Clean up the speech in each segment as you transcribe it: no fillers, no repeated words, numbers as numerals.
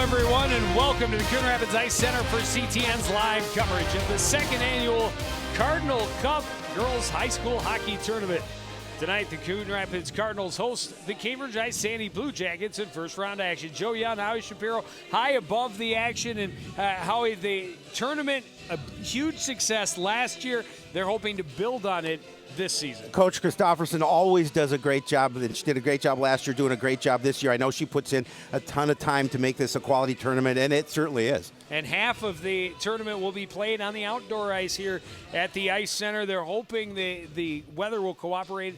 everyone, and welcome to the Coon Rapids Ice Center for CTN's live coverage of the second annual Cardinal Cup Girls High School Hockey Tournament. Tonight, the Coon Rapids Cardinals host the Cambridge Isanti Blue Jackets in first round action. Joe Young, Howie Shapiro, high above the action, and Howie, the tournament, a huge success last year. They're hoping to build on it this season. Coach Christofferson always does a great job. She did a great job last year, doing a great job this year. I know she puts in a ton of time to make this a quality tournament, and it certainly is. And half of the tournament will be played on the outdoor ice here at the Ice Center. They're hoping the weather will cooperate.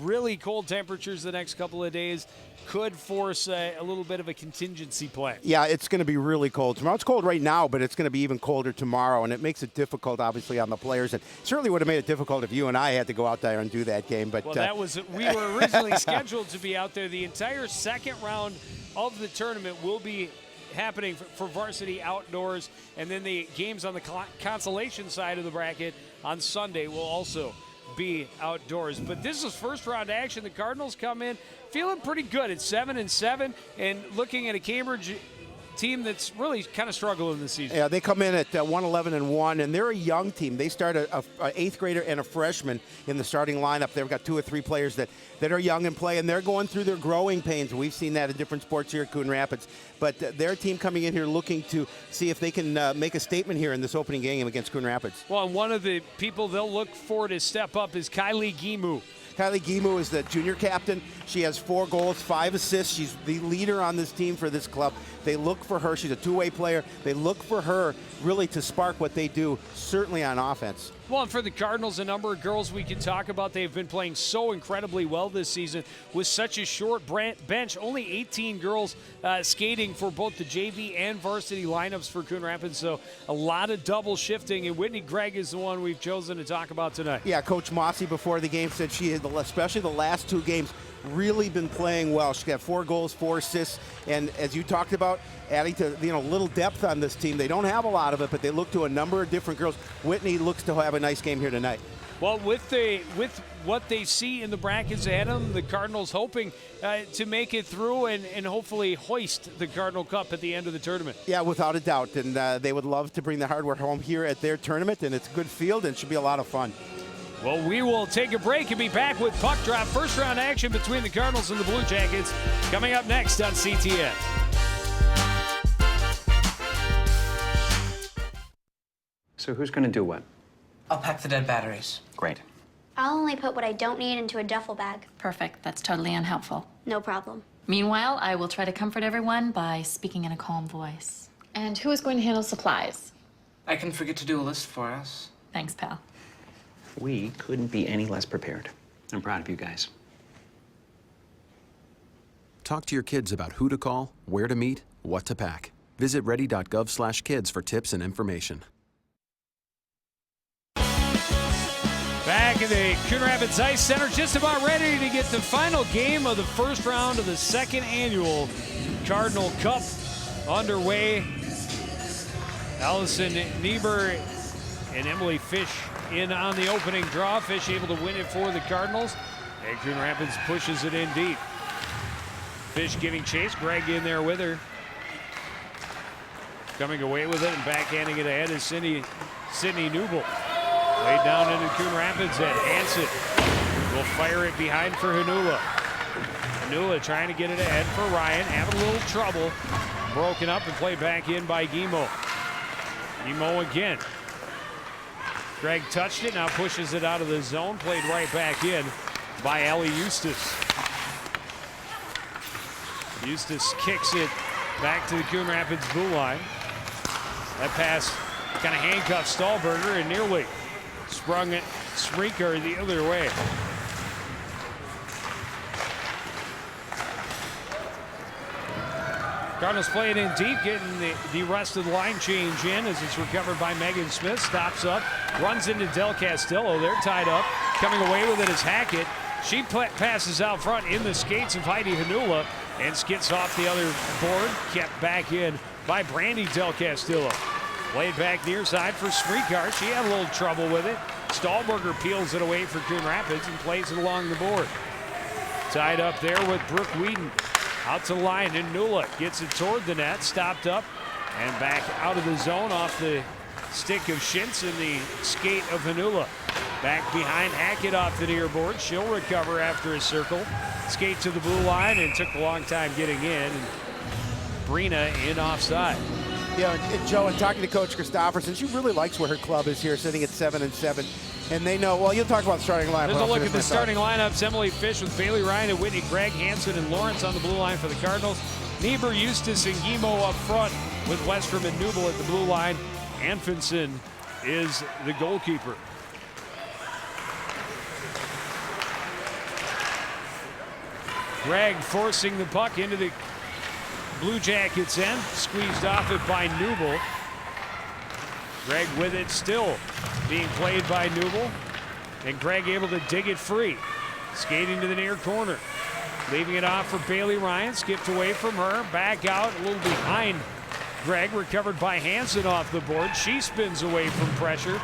Really cold temperatures the next couple of days could force a little bit of a contingency plan. Yeah, it's going to be really cold tomorrow. It's cold right now, but it's going to be even colder tomorrow, and it makes it difficult, obviously, on the players. And certainly would have made it difficult if you and I had to go out there and do that game. But well, we were originally scheduled to be out there. The entire second round of the tournament will be happening for varsity outdoors, and then the games on the consolation side of the bracket on Sunday will also be outdoors. But this is first round action. The Cardinals come in feeling pretty good at 7-7, and looking at a Cambridge team that's really kind of struggling this season. Yeah, they come in at 1-11-1, and they're a young team. They start a eighth grader and a freshman in the starting lineup. They've got 2 or 3 players that are young and play, and they're going through their growing pains. We've seen that in different sports here at Coon Rapids. But their team coming in here looking to see if they can make a statement here in this opening game against Coon Rapids. Well, and one of the people they'll look for to step up is Kylie Gimu. Kylie Gimu is the junior captain. She has 4 goals, 5 assists. She's the leader on this team for this club. They look for her. She's a two-way player. They look for her really to spark what they do, certainly on offense. Well, and for the Cardinals, a number of girls we can talk about. They've been playing so incredibly well this season with such a short bench. Only 18 girls skating for both the JV and varsity lineups for Coon Rapids. So a lot of double shifting, and Whitney Gregg is the one we've chosen to talk about tonight. Yeah, Coach Mossy before the game said she had, especially the last 2 games, really been playing well. She got 4 goals, 4 assists, and as you talked about, adding to little depth on this team. They don't have a lot of it, but they look to a number of different girls. Whitney looks to have a nice game here tonight. Well, with what they see in the brackets ahead of them, the Cardinals hoping to make it through and hopefully hoist the Cardinal Cup at the end of the tournament. Yeah, without a doubt, and they would love to bring the hardware home here at their tournament, and it's a good field and should be a lot of fun. Well, we will take a break and be back with puck drop. First round action between the Cardinals and the Blue Jackets coming up next on CTN. So who's going to do what? I'll pack the dead batteries. Great. I'll only put what I don't need into a duffel bag. Perfect. That's totally unhelpful. No problem. Meanwhile, I will try to comfort everyone by speaking in a calm voice. And who is going to handle supplies? I can forget to do a list for us. Thanks, pal. We couldn't be any less prepared. I'm proud of you guys. Talk to your kids about who to call, where to meet, what to pack. Visit ready.gov/kids for tips and information. Back in the Coon Rapids Ice Center, just about ready to get the final game of the first round of the second annual Cardinal Cup underway. Allison Niebuhr and Emily Fish in on the opening draw. Fish able to win it for the Cardinals, and Coon Rapids pushes it in deep. Fish giving chase, Greg in there with her. Coming away with it and backhanding it ahead is Sydney Newble. Laid down into Coon Rapids, and Hansen will fire it behind for Hanula. Hanula trying to get it ahead for Ryan, having a little trouble. Broken up and played back in by Guimo. Guimo again. Greg touched it, now pushes it out of the zone, played right back in by Ellie Eustace. Eustace kicks it back to the Coon Rapids blue line. That pass kind of handcuffed Stahlberger and nearly sprung it Spreaker the other way. Cardinals playing in deep, getting the rest of the line change in as it's recovered by Megan Smith. Stops up, runs into Del Castillo. They're tied up. Coming away with it is Hackett. She passes out front in the skates of Heidi Hanula and skits off the other board. Kept back in by Brandy Del Castillo. Played back near side for Spreaker. She had a little trouble with it. Stahlberger peels it away for Coon Rapids and plays it along the board. Tied up there with Brooke Whedon. Out to the line, and Nula gets it toward the net, stopped up, and back out of the zone off the stick of Shintz and the skate of Hanula. Back behind Hackett off the near board. She'll recover after a circle. Skate to the blue line, and took a long time getting in. And Brina in offside. Yeah, and Joe, and talking to Coach Christopherson, she really likes where her club is here, sitting at 7-7. And they know, well, you'll talk about the starting lineup. There's a look at the starting lineups. Emily Fish with Bailey Ryan and Whitney Gregg, Hansen and Lawrence on the blue line for the Cardinals. Niebuhr, Eustace, and Guimo up front with Westrom and Nubel at the blue line. Anfinson is the goalkeeper. Gregg forcing the puck into the Blue Jackets' end. Squeezed off it by Nubel. Gregg with it still being played by Nubel. And Gregg able to dig it free. Skating to the near corner. Leaving it off for Bailey Ryan. Skipped away from her. Back out a little behind Gregg. Recovered by Hansen off the board. She spins away from pressure.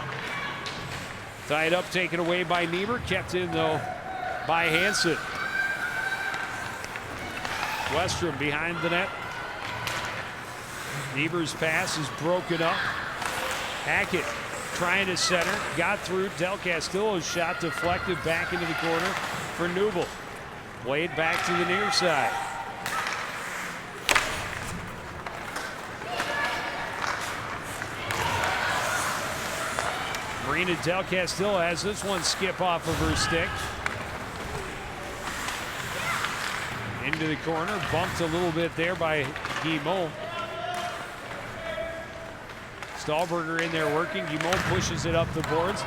Tied up, taken away by Niebuhr. Kept in though by Hansen. Westrom behind the net. Niebuhr's pass is broken up. Hackett trying to center. Got through. Del Castillo's shot deflected back into the corner for Nubel. Played back to the near side. Marina Del Castillo has this one skip off of her stick. Into the corner, bumped a little bit there by Guimont. Stahlberger in there working. Guimont pushes it up the boards.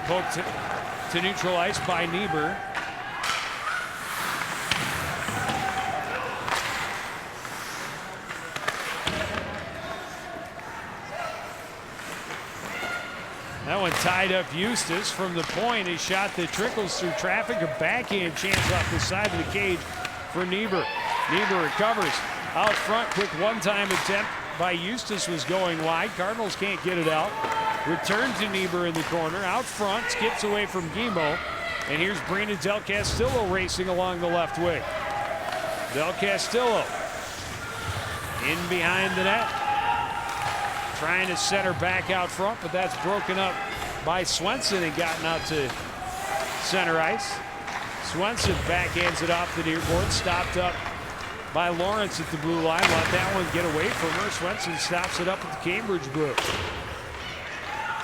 Poked to neutral ice by Niebuhr. That one tied up Eustace from the point. A shot that trickles through traffic. A backhand chance off the side of the cage for Niebuhr. Niebuhr recovers out front. Quick one-time attempt by Eustace was going wide. Cardinals can't get it out. Return to Niebuhr in the corner. Out front, skips away from Guimont. And here's Brina Del Castillo racing along the left wing. Del Castillo in behind the net. Trying to set her back out front, but that's broken up by Swenson and gotten out to center ice. Swenson backhands it off the near board, stopped up by Lawrence at the blue line. Let that one get away from her. Swenson stops it up at the Cambridge blue.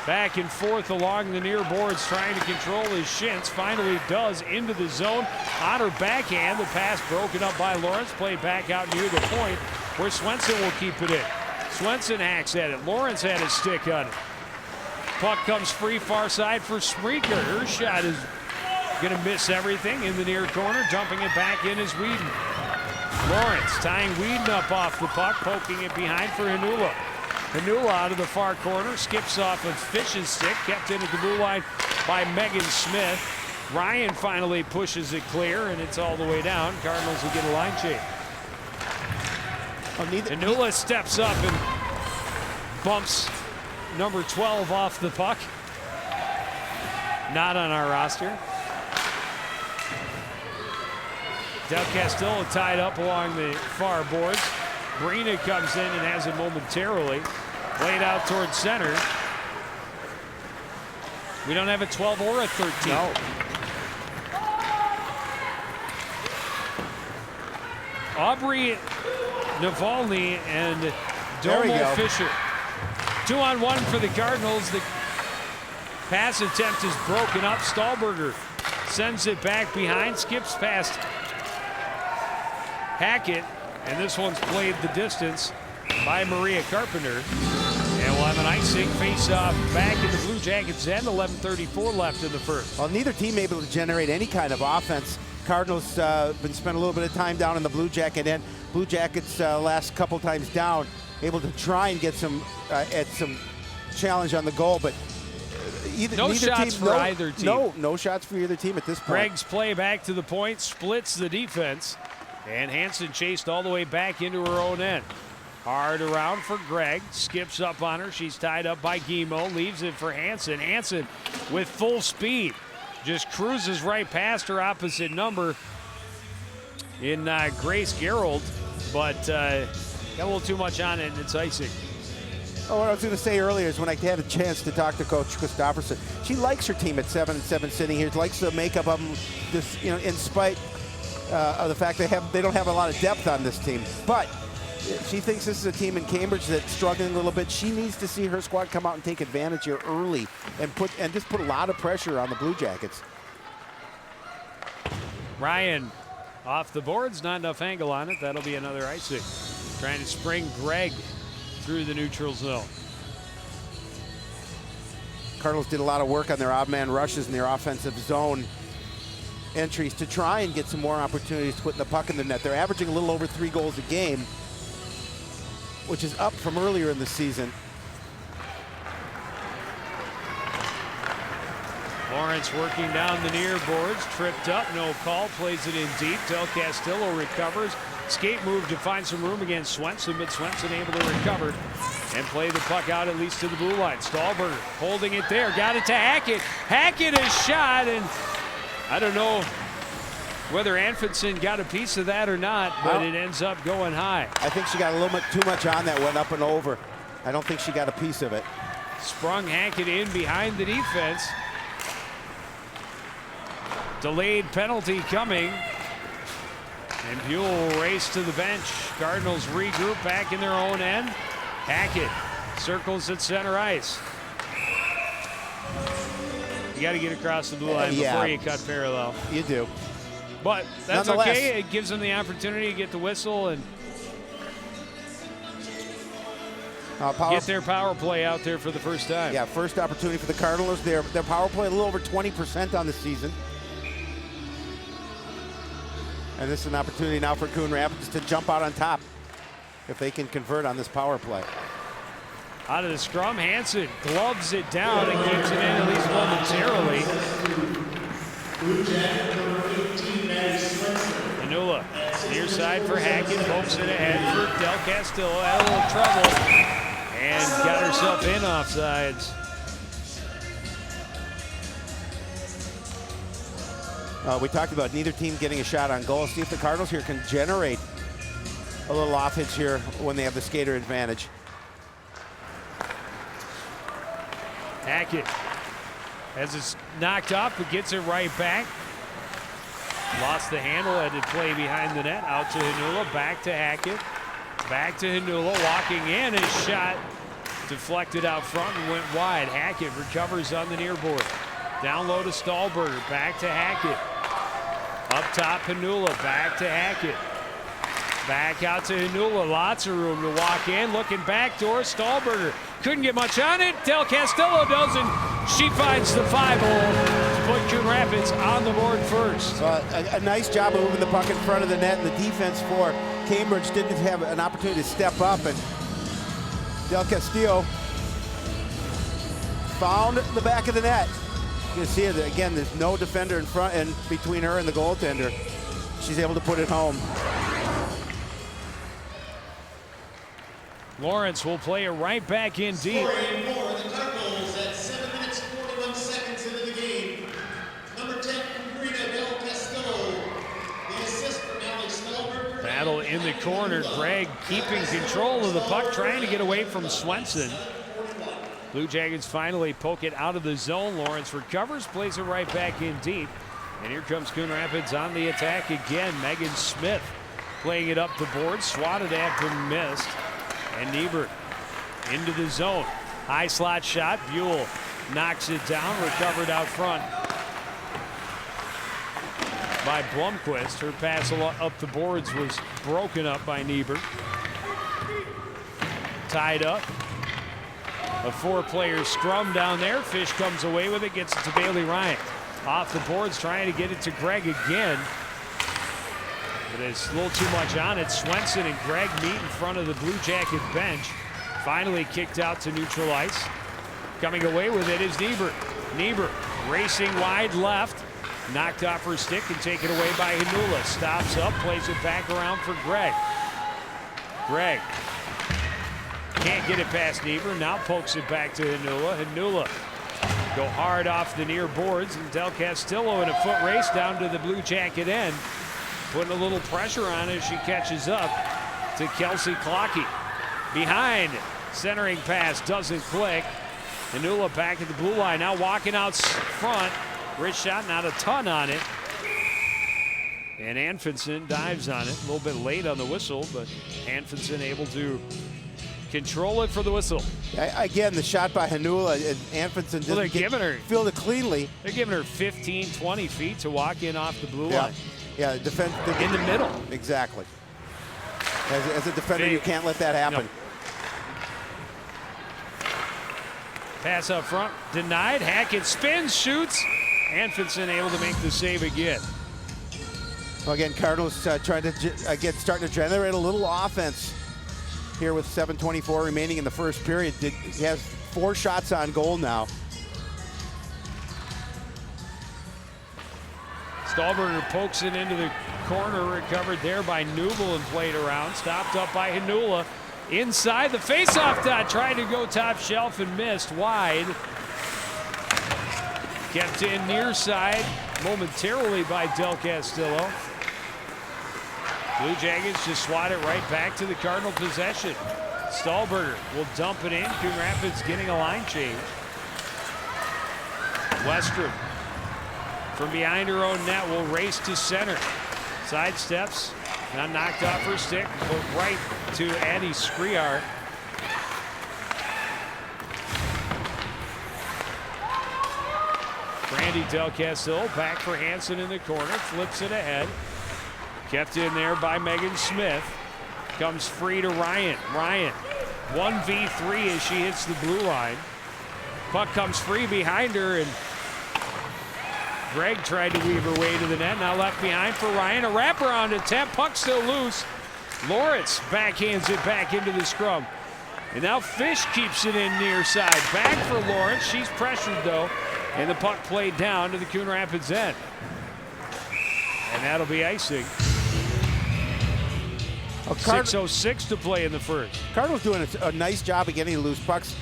Back and forth along the near boards, trying to control his Shintz. Finally does into the zone. On her backhand, the pass broken up by Lawrence. Played back out near the point where Swenson will keep it in. Swenson hacks at it. Lawrence had his stick on it. Puck comes free far side for Spreaker. Her shot is going to miss everything in the near corner. Dumping it back in is Whedon. Lawrence tying Whedon up off the puck, poking it behind for Hanula. Hanula out of the far corner, skips off of Fish's stick, kept in at the blue line by Megan Smith. Ryan finally pushes it clear, and it's all the way down. Cardinals will get a line change. Hanula steps up and bumps number 12 off the puck. Not on our roster. Del Castillo tied up along the far boards. Brina comes in and has it momentarily. Played out towards center. We don't have a 12 or a 13. No. Aubrey Navalny and Domo Fisher. 2-on-1 for the Cardinals. The pass attempt is broken up. Stahlberger sends it back behind, skips past Hackett, and this one's played the distance by Maria Carpenter. And we'll have an icing face-off back in the Blue Jackets' end. 11:34 left in the first. Well, neither team able to generate any kind of offense. Cardinals been spending a little bit of time down in the Blue Jacket end. Blue Jackets last couple times down, able to try and get some challenge on the goal, but no shots for either team. No shots for either team at this point. Gregg's play back to the point, splits the defense, and Hansen chased all the way back into her own end. Hard around for Gregg, skips up on her. She's tied up by Guimont, leaves it for Hansen. Hansen with full speed just cruises right past her opposite number. in Grace Gerald, but got a little too much on it, and it's icing. Oh, what I was going to say earlier is when I had a chance to talk to Coach Christopherson, she likes her team at 7-7 sitting here. She likes the makeup of them, just, you know, in spite of the fact they don't have a lot of depth on this team. But she thinks this is a team in Cambridge that's struggling a little bit. She needs to see her squad come out and take advantage here early and just put a lot of pressure on the Blue Jackets. Ryan off the boards, not enough angle on it. That'll be another icing. Trying to spring Greg through the neutral zone. Cardinals did a lot of work on their odd man rushes and their offensive zone entries to try and get some more opportunities to put the puck in the net. They're averaging a little over 3 goals a game, which is up from earlier in the season. Lawrence working down the near boards, tripped up, no call, plays it in deep. Del Castillo recovers. Skate move to find some room against Swenson, but Swenson able to recover and play the puck out at least to the blue line. Stahlberger holding it there, got it to Hackett. Hackett is shot, and I don't know whether Anfinson got a piece of that or not, but it ends up going high. I think she got a little bit too much on that, went up and over. I don't think she got a piece of it. Sprung Hackett in behind the defense. Delayed penalty coming. And Buell will race to the bench. Cardinals regroup back in their own end. Hackett circles at center ice. You got to get across the blue line before you cut parallel. You do. But that's okay. It gives them the opportunity to get the whistle and get their power play out there for the first time. Yeah, first opportunity for the Cardinals. Their power play a little over 20% on the season. And this is an opportunity now for Coon Rapids to jump out on top if they can convert on this power play. Out of the scrum, Hansen gloves it down and keeps it in at least momentarily. Manula, near side for Hackett, pokes it ahead for Del Castillo, had a little trouble and got herself in offsides. We talked about neither team getting a shot on goal. See if the Cardinals here can generate a little offense here when they have the skater advantage. Hackett has it knocked off, but gets it right back. Lost the handle, had to play behind the net. Out to Hanula, back to Hackett. Back to Hanula, walking in. His shot deflected out front and went wide. Hackett recovers on the near board. Down low to Stahlberger, back to Hackett. Up top, Hanula, back to Hackett. Back out to Hanula, lots of room to walk in. Looking back door, Stahlberger couldn't get much on it. Del Castillo doesn't. She finds the 5-hole to put Coon Rapids on the board first. A nice job of moving the puck in front of the net, and the defense for Cambridge didn't have an opportunity to step up, and Del Castillo found the back of the net. You can see it again, there's no defender in front and between her and the goaltender. She's able to put it home. Lawrence will play it right back in deep. Scoring for the Cardinals at 7 minutes 41 seconds into the game. Number 10 from Greta, Del Castillo. The assist from Alex Stahlberger. Battle in the corner. Greg keeping control of the puck, trying to get away from Swenson. Blue Jackets finally poke it out of the zone. Lawrence recovers, plays it right back in deep. And here comes Coon Rapids on the attack again. Megan Smith playing it up the board, swatted after missed. And Niebert into the zone. High slot shot. Buell knocks it down, recovered out front by Blomqvist. Her pass up the boards was broken up by Niebert. Tied up. A 4-player scrum down there. Fish comes away with it, gets it to Bailey Ryan. Off the boards, trying to get it to Greg again. But it's a little too much on it. Swenson and Greg meet in front of the Blue Jacket bench. Finally kicked out to neutral ice. Coming away with it is Niebert. Niebert racing wide left. Knocked off her stick and taken away by Hanula. Stops up, plays it back around for Greg. Greg can't get it past Niebert. Now pokes it back to Hanula. Hanula go hard off the near boards. And Del Castillo in a foot race down to the Blue Jacket end. putting a little pressure on as she catches up to Kelsey Clockey. Behind, centering pass doesn't click. Hanula back at the blue line, now walking out front. Wrist shot, not a ton on it. And Anfinson dives on it. A little bit late on the whistle, but Anfinson able to control it for the whistle. Again, the shot by Hanula, and Anfinson didn't field it cleanly. They're giving her 15, 20 feet to walk in off the blue line. Yeah, defense in the middle. Exactly. As a defender, you can't let that happen. No. Pass up front, denied. Hackett spins, shoots. Anfinson able to make the save again. Well, again, Cardinals trying to starting to generate a little offense here with 7:24 remaining in the first period. He has 4 shots on goal now. Stahlberger pokes it into the corner, recovered there by Nubel and played around. Stopped up by Hanula. Inside the faceoff dot, tried to go top shelf and missed wide. Kept in near side momentarily by Del Castillo. Blue Jackets just swat it right back to the Cardinal possession. Stahlberger will dump it in. Coon Rapids getting a line change. Westrom from behind her own net will race to center. Sidesteps, not knocked off her stick, but right to Addie Skriar. Brandy Del Castillo back for Hansen in the corner, flips it ahead. Kept in there by Megan Smith. Comes free to Ryan. Ryan, 1v3 as she hits the blue line. Puck comes free behind her, and Gregg tried to weave her way to the net. Now left behind for Ryan. A wraparound attempt. Puck still loose. Lawrence backhands it back into the scrum. And now Fish keeps it in near side. Back for Lawrence. She's pressured though. And the puck played down to the Coon Rapids end. And that'll be icing. 6:06 to play in the first. Cardinals doing a nice job of getting loose pucks,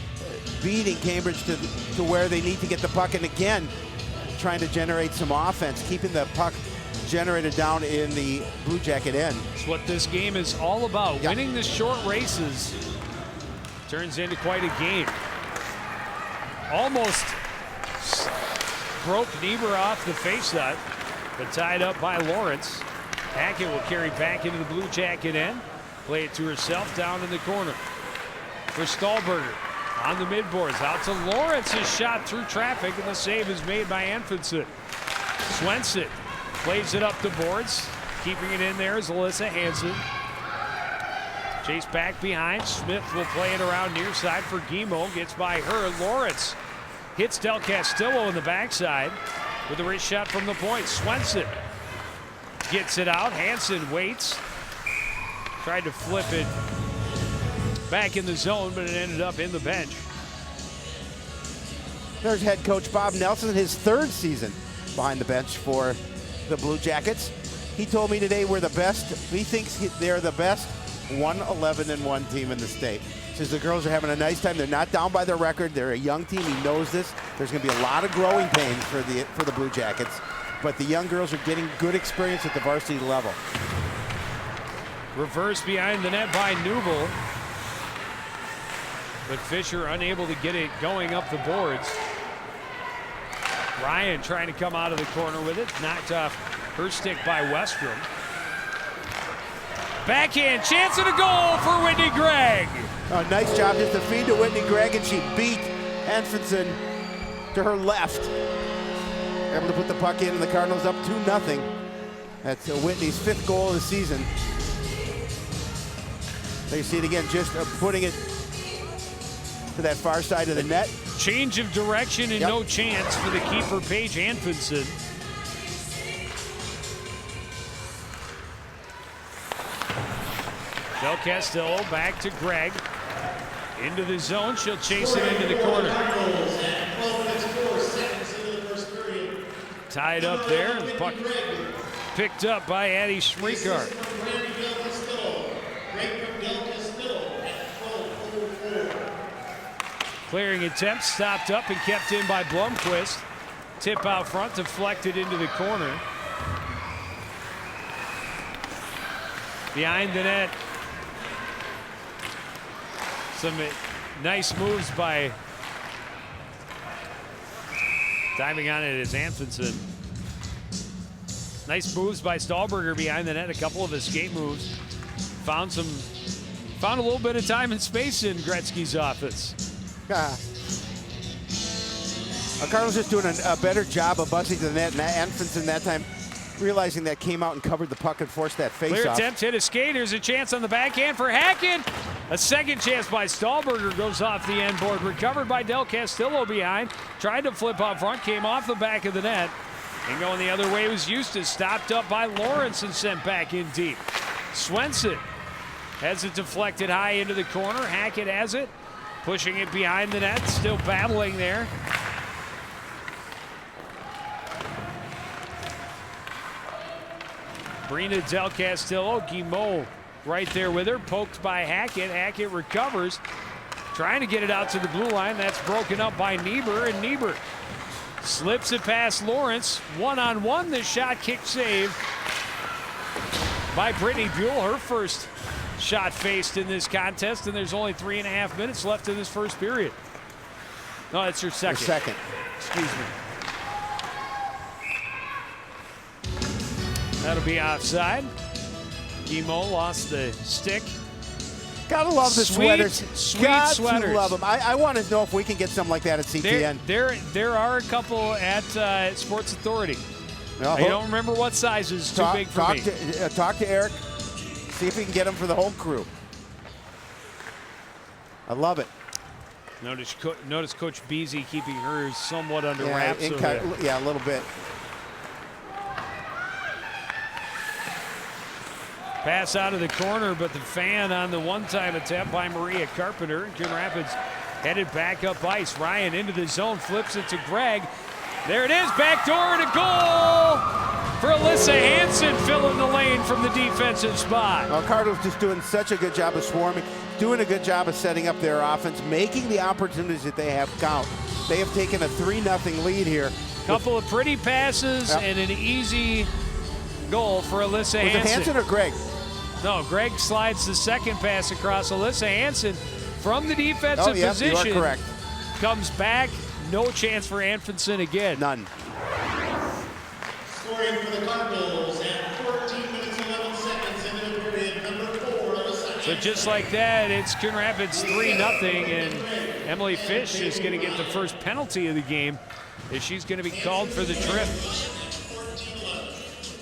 beating Cambridge to where they need to get the puck, and again, trying to generate some offense, keeping the puck generated down in the Blue Jacket end. It's what this game is all about. Yep. Winning the short races turns into quite a game. Almost broke Niebuhr off the faceoff, but tied up by Lawrence. Hackett will carry back into the Blue Jacket end. Play it to herself down in the corner. For Stahlberger on the midboards. Out to Lawrence. His shot through traffic, and the save is made by Anfinson. Swenson plays it up the boards. Keeping it in there is Alyssa Hansen. Chase back behind. Smith will play it around near side for Guimau. Gets by her. Lawrence hits Del Castillo in the backside with a wrist shot from the point. Swenson gets it out. Hansen waits. Tried to flip it back in the zone, but it ended up in the bench. There's head coach Bob Nelson, his 3rd season behind the bench for the Blue Jackets. He told me today we're the best. He thinks they're the best 1-11-1 team in the state. Says the girls are having a nice time. They're not down by their record. They're a young team. He knows this. There's going to be a lot of growing pains for the Blue Jackets. But the young girls are getting good experience at the varsity level. Reverse behind the net by Nubel. But Fisher unable to get it going up the boards. Ryan trying to come out of the corner with it. Knocked off her stick by Westrom. Backhand chance and a goal for Whitney Gregg. Nice job just to feed to Whitney Gregg, and she beat Anfinson to her left. Able to put the puck in, and the Cardinals up 2-0. That's Whitney's 5th goal of the season. There you see it again, just putting it to that far side of the net. Change of direction and no chance for the keeper, Paige Anfinson. Del Castillo back to Gregg. Into the zone, she'll chase it into the corner. Tied up there, and puck picked up by Addie Shrikar. Clearing attempt, stopped up and kept in by Blomqvist. Tip out front, deflected into the corner. behind the net. Some nice moves by, diving on it is Anfinson. Nice moves by Stahlberger behind the net, a couple of escape moves. Found a little bit of time and space in Gretzky's office. Carlos just doing a better job of busting the net, and Anfinson that time realizing that came out and covered the puck and forced that face Clear off. attempt, hit a skate. Here's a chance on the backhand for Hackett. A second chance by Stahlberger goes off the end board. Recovered by Del Castillo behind. Tried to flip up front, came off the back of the net. And going the other way was Eustace. Stopped up by Lawrence and sent back in deep. Swenson has it deflected high into the corner. Hackett has it. Pushing it behind the net. Still battling there. Brina Del Castillo, Guimau right there with her, poked by Hackett. Hackett recovers, trying to get it out to the blue line. That's broken up by Niebuhr, and Niebuhr slips it past Lawrence. One-on-one, the shot kick save by Brittany Buell, her first shot faced in this contest, and there's only 3.5 minutes left in this first period. No, it's her second. Her second. Excuse me. That'll be offside. Guimau lost the stick. Gotta love the sweaters. Sweet Got sweaters. to love them. I want to know if we can get something like that at CTN. There are a couple at Sports Authority. Well, I don't remember what sizes. Too big for me. Talk to Eric. See if we can get them for the whole crew. I love it. Notice Coach Beasy keeping hers somewhat under wraps. Yeah, a little bit. Pass out of the corner, but the fan on the one-time attempt by Maria Carpenter. Coon Rapids headed back up ice. Ryan into the zone, flips it to Greg. There it is, back door and a goal for Alyssa Hansen, filling the lane from the defensive spot. Well, Cardinals just doing such a good job of swarming, doing a good job of setting up their offense, making the opportunities that they have count. They have taken a 3-0 lead here. Couple of pretty passes and an easy goal for Alyssa Hansen. Was it Hansen or Greg? No, Greg slides the second pass across. Alyssa Hansen from the defensive position. You are correct. Comes back. No chance for Anfinson again. None. Scoring for the Cardinals at 14 minutes 11 seconds into the period, number 4, Alyssa. So just like that, it's Coon Rapids 3-0, and Emily Fish is going to get the first penalty of the game as she's going to be called for the trip.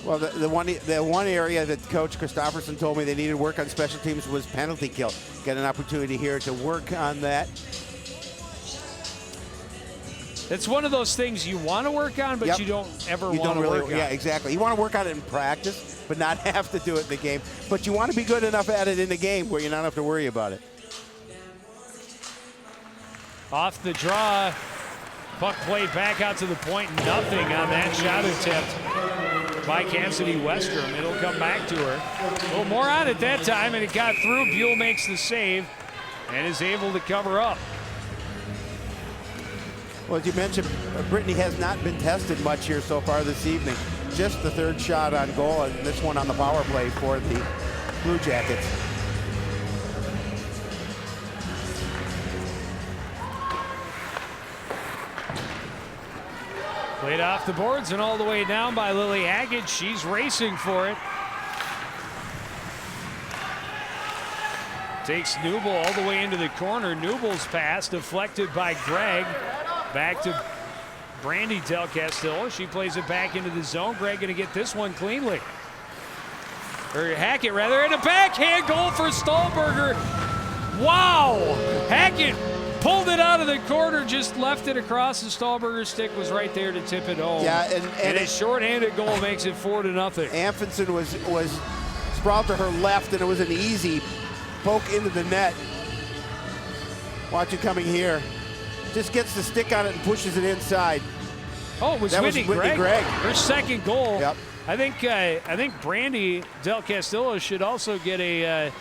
Well, the one area that Coach Christopherson told me they needed work on special teams was penalty kill. Got an opportunity here to work on that. It's one of those things you want to work on, but you don't ever want to work on. Yeah, exactly. You want to work on it in practice, but not have to do it in the game. But you want to be good enough at it in the game where you don't have to worry about it. Off the draw, puck played back out to the point. Nothing on that shot attempt by Cassidy Westrom. It'll come back to her. A little more on it that time, and it got through. Buell makes the save and is able to cover up. Well, as you mentioned, Brittany has not been tested much here so far this evening. Just the third shot on goal, and this one on the power play for the Blue Jackets. Played off the boards and all the way down by Lily Hackett. She's racing for it. Takes Newble all the way into the corner. Newble's pass deflected by Greg. Back to Brandy Del Castillo. She plays it back into the zone. Greg going to get this one cleanly. Or Hackett, rather. And a backhand goal for Stahlberger. Wow! Hackett pulled it out of the corner, just left it across, and Stahlberger's stick was right there to tip it home. Yeah, and a shorthanded goal makes it 4-0. Anfinson was sprawled to her left, and it was an easy poke into the net. Watch it coming here. Just gets the stick on it and pushes it inside. Oh, it was Whitney Gregg. Her second goal. Yep. I think Brandy Del Castillo should also get an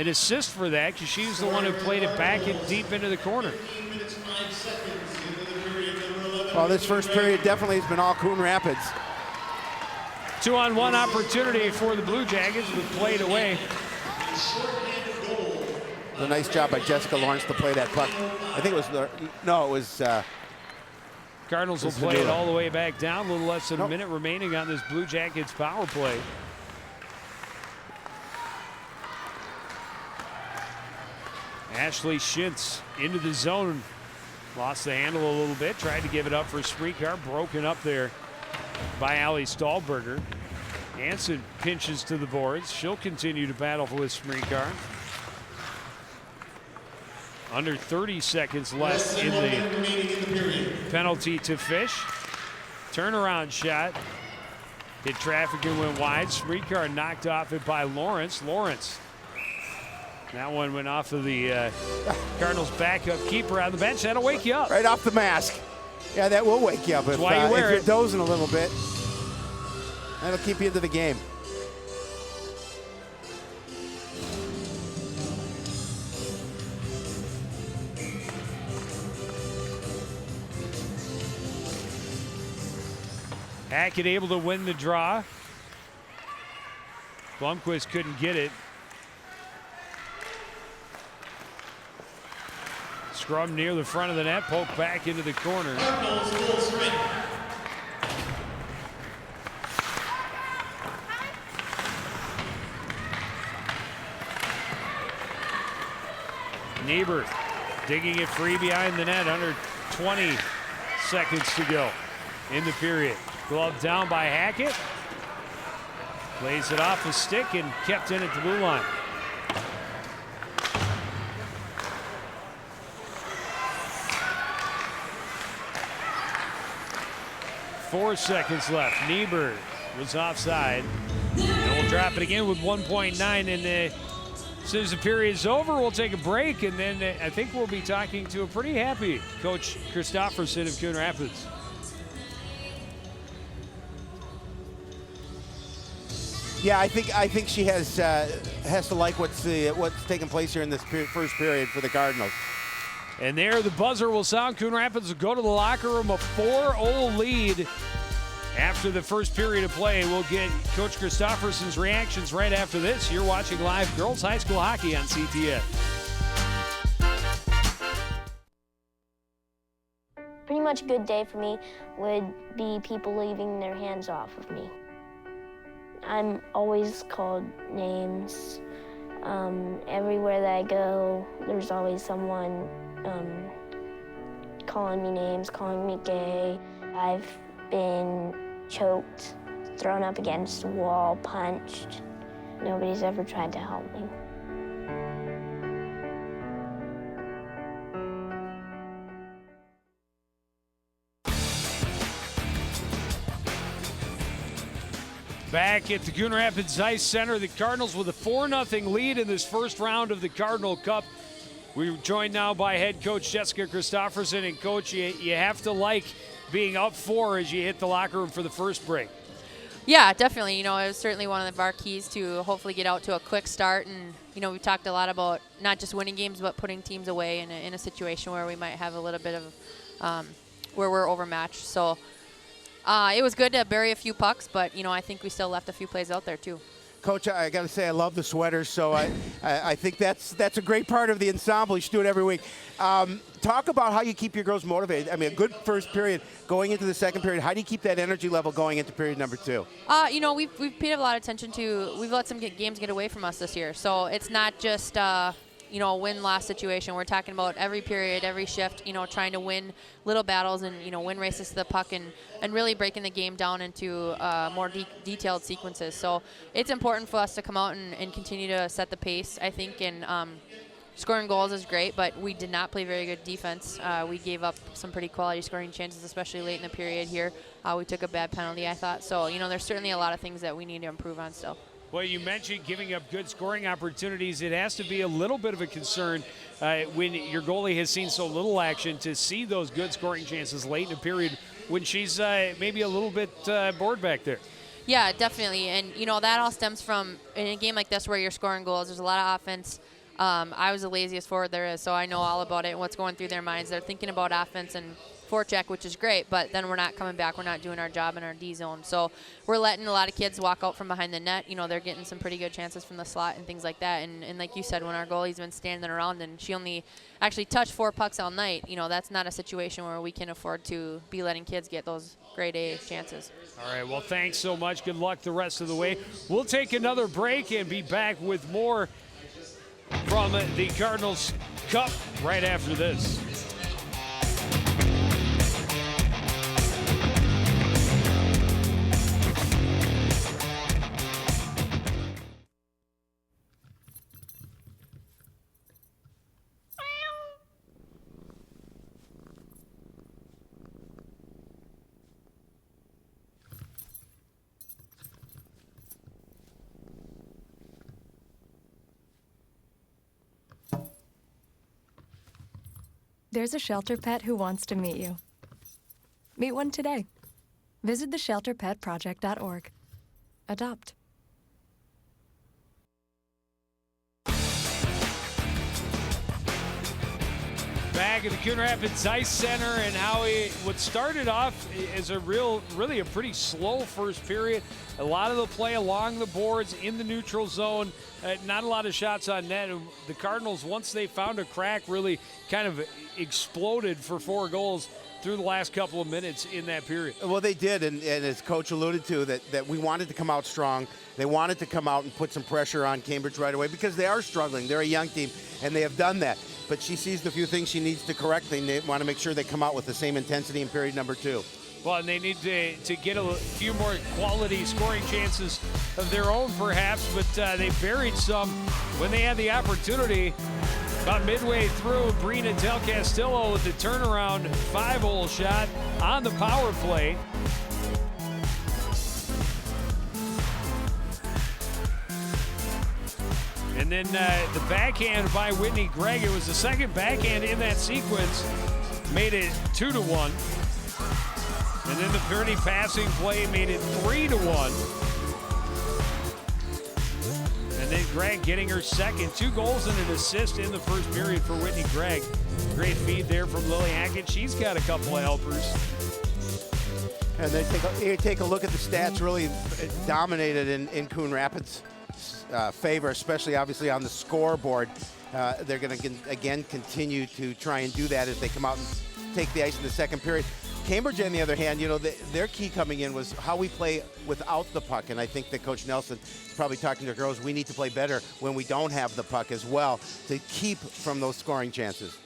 assist for that, because she's the one who played it back and deep into the corner. Well, this first period definitely has been all Coon Rapids. 2-on-1 opportunity for the Blue Jackets, but played away It was a nice job by Jessica Lawrence to play that puck. I think it was Cardinals will play it all the way back down. A little less than a minute remaining on this Blue Jackets power play. Ashley Schintz into the zone. Lost the handle a little bit. Tried to give it up for Spreekar. Broken up there by Allie Stahlberger. Hansen pinches to the boards. She'll continue to battle with Spreekar. Under 30 seconds left in the penalty to Fish. Turnaround shot. Hit traffic and went wide. Spreekar knocked off it by Lawrence. That one went off of the Cardinals' backup keeper on the bench. That'll wake you up. right off the mask. Yeah, that will wake you up if you're dozing a little bit. That'll keep you into the game. Hackett able to win the draw. Blomquist couldn't get it. Scrum near the front of the net, poke back into the corner. Niebuhr digging it free behind the net, under 20 seconds to go in the period. Glove down by Hackett. Lays it off a stick and kept in at the blue line. Four seconds left. Niebuhr was offside. And we'll drop it again with 1.9. And as soon as the period's over, we'll take a break. And then I think we'll be talking to a pretty happy Coach Christofferson of Coon Rapids. Yeah, I think she has to like what's taking place here in this first period for the Cardinals. And there, the buzzer will sound. Coon Rapids will go to the locker room, a 4-0 lead after the first period of play. We'll get Coach Christofferson's reactions right after this. You're watching live girls high school hockey on CTN. Pretty much a good day for me would be people leaving their hands off of me. I'm always called names. Everywhere that I go, there's always someone calling me names, calling me gay. I've been choked, thrown up against a wall, punched. Nobody's ever tried to help me. Back at the Coon Rapids Ice Center, the Cardinals with a 4-0 lead in this first round of the Cardinal Cup. We're joined now by head coach Jessica Christofferson. And coach, you have to like being up 4 as you hit the locker room for the first break. Yeah, definitely. It was certainly one of our keys to hopefully get out to a quick start. And, we talked a lot about not just winning games, but putting teams away in a situation where we might have a little bit of where we're overmatched. So it was good to bury a few pucks, but, I think we still left a few plays out there, too. Coach, I got to say I love the sweaters, so I think that's a great part of the ensemble. You should do it every week. Talk about how you keep your girls motivated. I mean, a good first period going into the second period. How do you keep that energy level going into period number 2? We've paid a lot of attention to. We've let some games get away from us this year, so it's not just a win-loss situation. We're talking about every period, every shift, trying to win little battles and, win races to the puck and really breaking the game down into more detailed sequences. So it's important for us to come out and continue to set the pace, I think, and scoring goals is great, but we did not play very good defense. We gave up some pretty quality scoring chances, especially late in the period here. We took a bad penalty, I thought. So, there's certainly a lot of things that we need to improve on still. Well, you mentioned giving up good scoring opportunities. It has to be a little bit of a concern when your goalie has seen so little action to see those good scoring chances late in a period when she's maybe a little bit bored back there. Yeah, definitely. And, that all stems from in a game like this where you're scoring goals, there's a lot of offense. I was the laziest forward there is, so I know all about it and what's going through their minds. They're thinking about offense and forecheck, which is great, but then we're not coming back. We're not doing our job in our D zone. So we're letting a lot of kids walk out from behind the net. You know, they're getting some pretty good chances from the slot and things like that. And like you said, when our goalie's been standing around and she only actually touched 4 pucks all night, you know, that's not a situation where we can afford to be letting kids get those grade A chances. All right, well, thanks so much. Good luck the rest of the way. We'll take another break and be back with more from the Cardinals Cup right after this. There's a shelter pet who wants to meet you. Meet one today. Visit theshelterpetproject.org. Adopt. Back at the Coon Rapids Ice Center, and what started off as really a pretty slow first period. A lot of the play along the boards in the neutral zone. Not a lot of shots on net. The Cardinals, once they found a crack, really kind of exploded for 4 goals through the last couple of minutes in that period. Well, they did, and as Coach alluded to, that we wanted to come out strong. They wanted to come out and put some pressure on Cambridge right away because they are struggling. They're a young team, and they have done that. But she sees the few things she needs to correct. They want to make sure they come out with the same intensity in period number 2. Well, and they need to get a few more quality scoring chances of their own, perhaps, but they buried some when they had the opportunity. About midway through, Brina Del Castillo with the turnaround 5-hole shot on the power play. And then the backhand by Whitney Gregg. It was the second backhand in that sequence. Made it 2-1. And then the pretty passing play made it 3-1. And then Gregg getting her second. 2 goals and an assist in the first period for Whitney Gregg. Great feed there from Lily Hackett. She's got a couple of helpers. And they take a look at the stats. Really dominated in Coon Rapids' favor, especially obviously on the scoreboard. They're going to again continue to try and do that as they come out and take the ice in the second period. Cambridge, on the other hand, you know, their key coming in was how we play without the puck. And I think that Coach Nelson is probably talking to girls, we need to play better when we don't have the puck as well to keep from those scoring chances.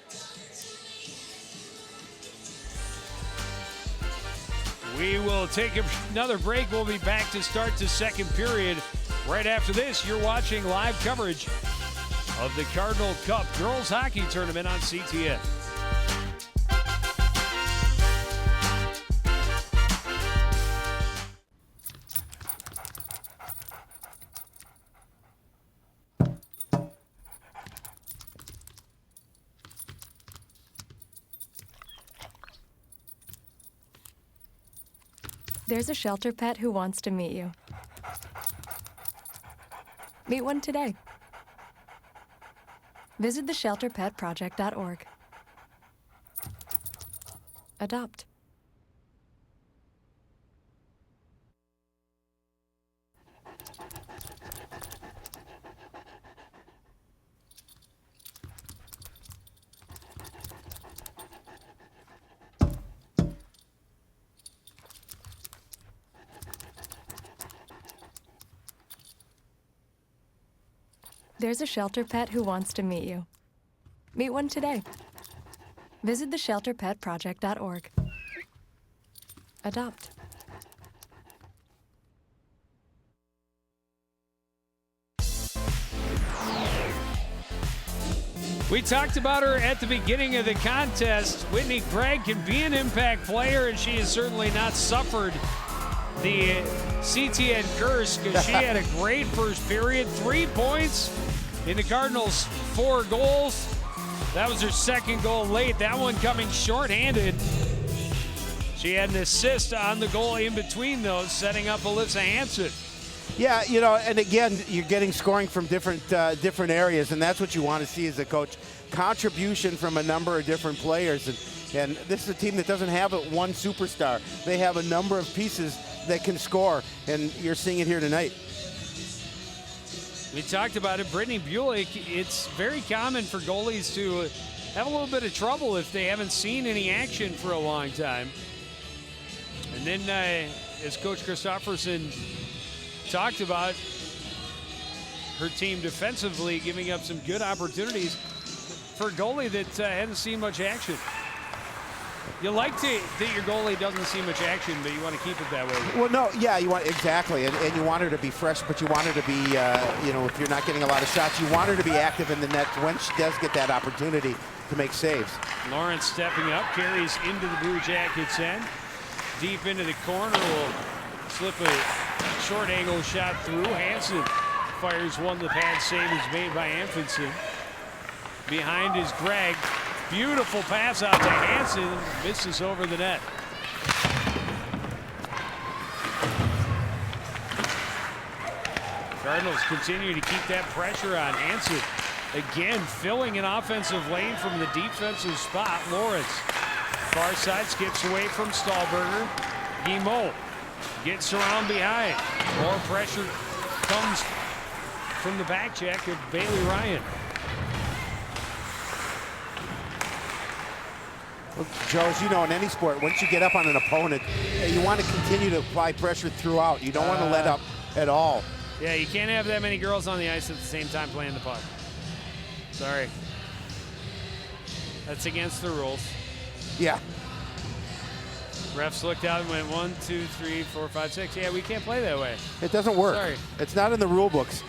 We will take another break. We'll be back to start the second period. Right after this, you're watching live coverage of the Cardinal Cup Girls Hockey Tournament on CTN. There's a shelter pet who wants to meet you. Meet one today. Visit theshelterpetproject.org. Adopt. There's a shelter pet who wants to meet you. Meet one today. Visit theshelterpetproject.org. Adopt. We talked about her at the beginning of the contest. Whitney Gregg can be an impact player, and she has certainly not suffered the CTN curse because she had a great first period. 3 points in the Cardinals' 4 goals. That was her second goal late. That one coming shorthanded. She had an assist on the goal in between those, setting up Alyssa Hansen. Yeah, you know, and again, you're getting scoring from different areas, and that's what you want to see as a coach. Contribution from a number of different players. And And this is a team that doesn't have one superstar. They have a number of pieces that can score, and you're seeing it here tonight. We talked about it. Brittany Bulick, it's very common for goalies to have a little bit of trouble if they haven't seen any action for a long time. And then, as Coach Christopherson talked about, her team defensively giving up some good opportunities for a goalie that hasn't seen much action. You like that your goalie doesn't see much action, but you want to keep it that way. Well, no, yeah, you want exactly, and you want her to be fresh, but you want her to be, you know, if you're not getting a lot of shots, you want her to be active in the net when she does get that opportunity to make saves. Lawrence stepping up, carries into the Blue Jackets end. Deep into the corner, will slip a short angle shot through. Hansen fires one. The pad save is made by Anfinson. Behind is Gregg. Beautiful pass out to Hansen. Misses over the net. Cardinals continue to keep that pressure on. Hansen again filling an offensive lane from the defensive spot. Lawrence. Far side skips away from Stahlberger. Guimot gets around behind. More pressure comes from the back check of Bailey Ryan. Well, Joe, as you know, in any sport, once you get up on an opponent, you want to continue to apply pressure throughout. You don't want to let up at all. Yeah, you can't have that many girls on the ice at the same time playing the puck. Sorry. That's against the rules. Yeah. Refs looked out and went 1, 2, 3, 4, 5, 6. Yeah, we can't play that way. It doesn't work. Sorry. It's not in the rule books.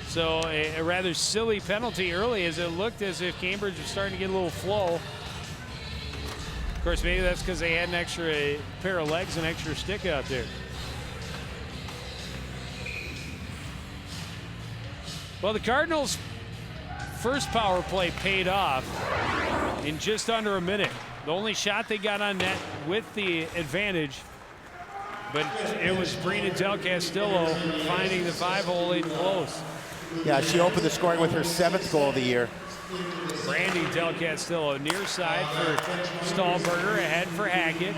So a rather silly penalty early, as it looked as if Cambridge was starting to get a little flow. Of course, maybe that's because they had an extra pair of legs and extra stick out there. Well, the Cardinals' first power play paid off in just under a minute. The only shot they got on net with the advantage, but it was Brina Del Castillo finding the 5-hole in close. Yeah, she opened the scoring with her 7th goal of the year. Brandy Del Castillo near side for Stahlberger, ahead for Hackett.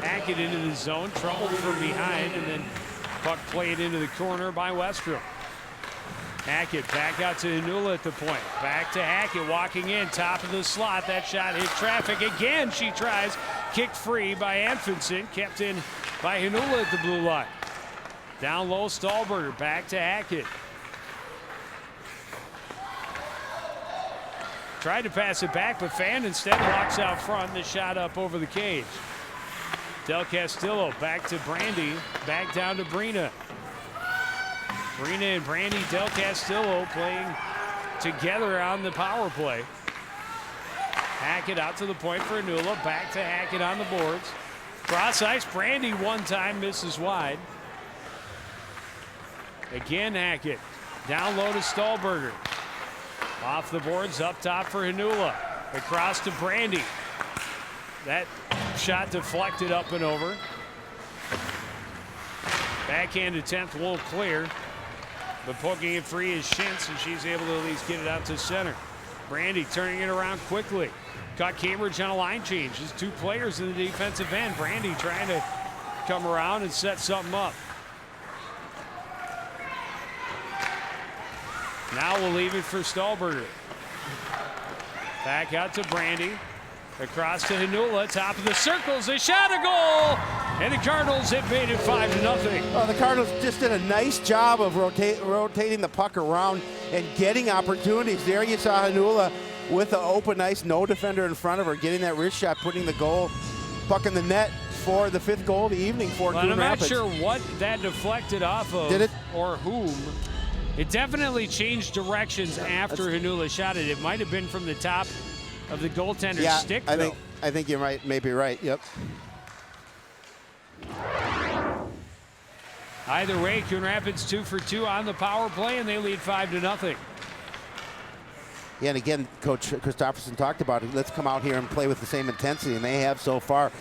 Hackett into the zone, troubled from behind, and then puck played into the corner by Westrom. Hackett back out to Hanula at the point. Back to Hackett walking in, top of the slot. That shot hit traffic again. She tries, kicked free by Anfinson, kept in by Hanula at the blue line. Down low, Stahlberger back to Hackett. Tried to pass it back, but Fan instead walks out front. The shot up over the cage. Del Castillo back to Brandy, back down to Brina. Brina and Brandy Del Castillo playing together on the power play. Hackett out to the point for Hanula, back to Hackett on the boards. Cross ice, Brandy one time misses wide. Again Hackett, down low to Stahlberger. Off the boards, up top for Hanula. Across to Brandy. That shot deflected up and over. Backhand attempt won't clear. But poking it free is Shintz, and she's able to at least get it out to center. Brandy turning it around quickly. Caught Cambridge on a line change. There's 2 players in the defensive end. Brandy trying to come around and set something up. Now we'll leave it for Stahlberger. Back out to Brandy. Across to Hanula, top of the circles, a shot, a goal! And the Cardinals have made it 5-0. Oh, the Cardinals just did a nice job of rotating the puck around and getting opportunities. There you saw Hanula with the open ice, no defender in front of her, getting that wrist shot, putting the goal, puck in the net for the 5th goal of the evening for Coon I'm Rapids. not sure what that deflected off of. Did it? Or whom. It definitely changed directions after Hanula shot it. It might have been from the top of the goaltender's stick, though. I think you may be right. Yep. Either way, Coon Rapids 2 for 2 on the power play, and they lead 5-0. Yeah, and again, Coach Christopherson talked about it. Let's come out here and play with the same intensity, and they have so far.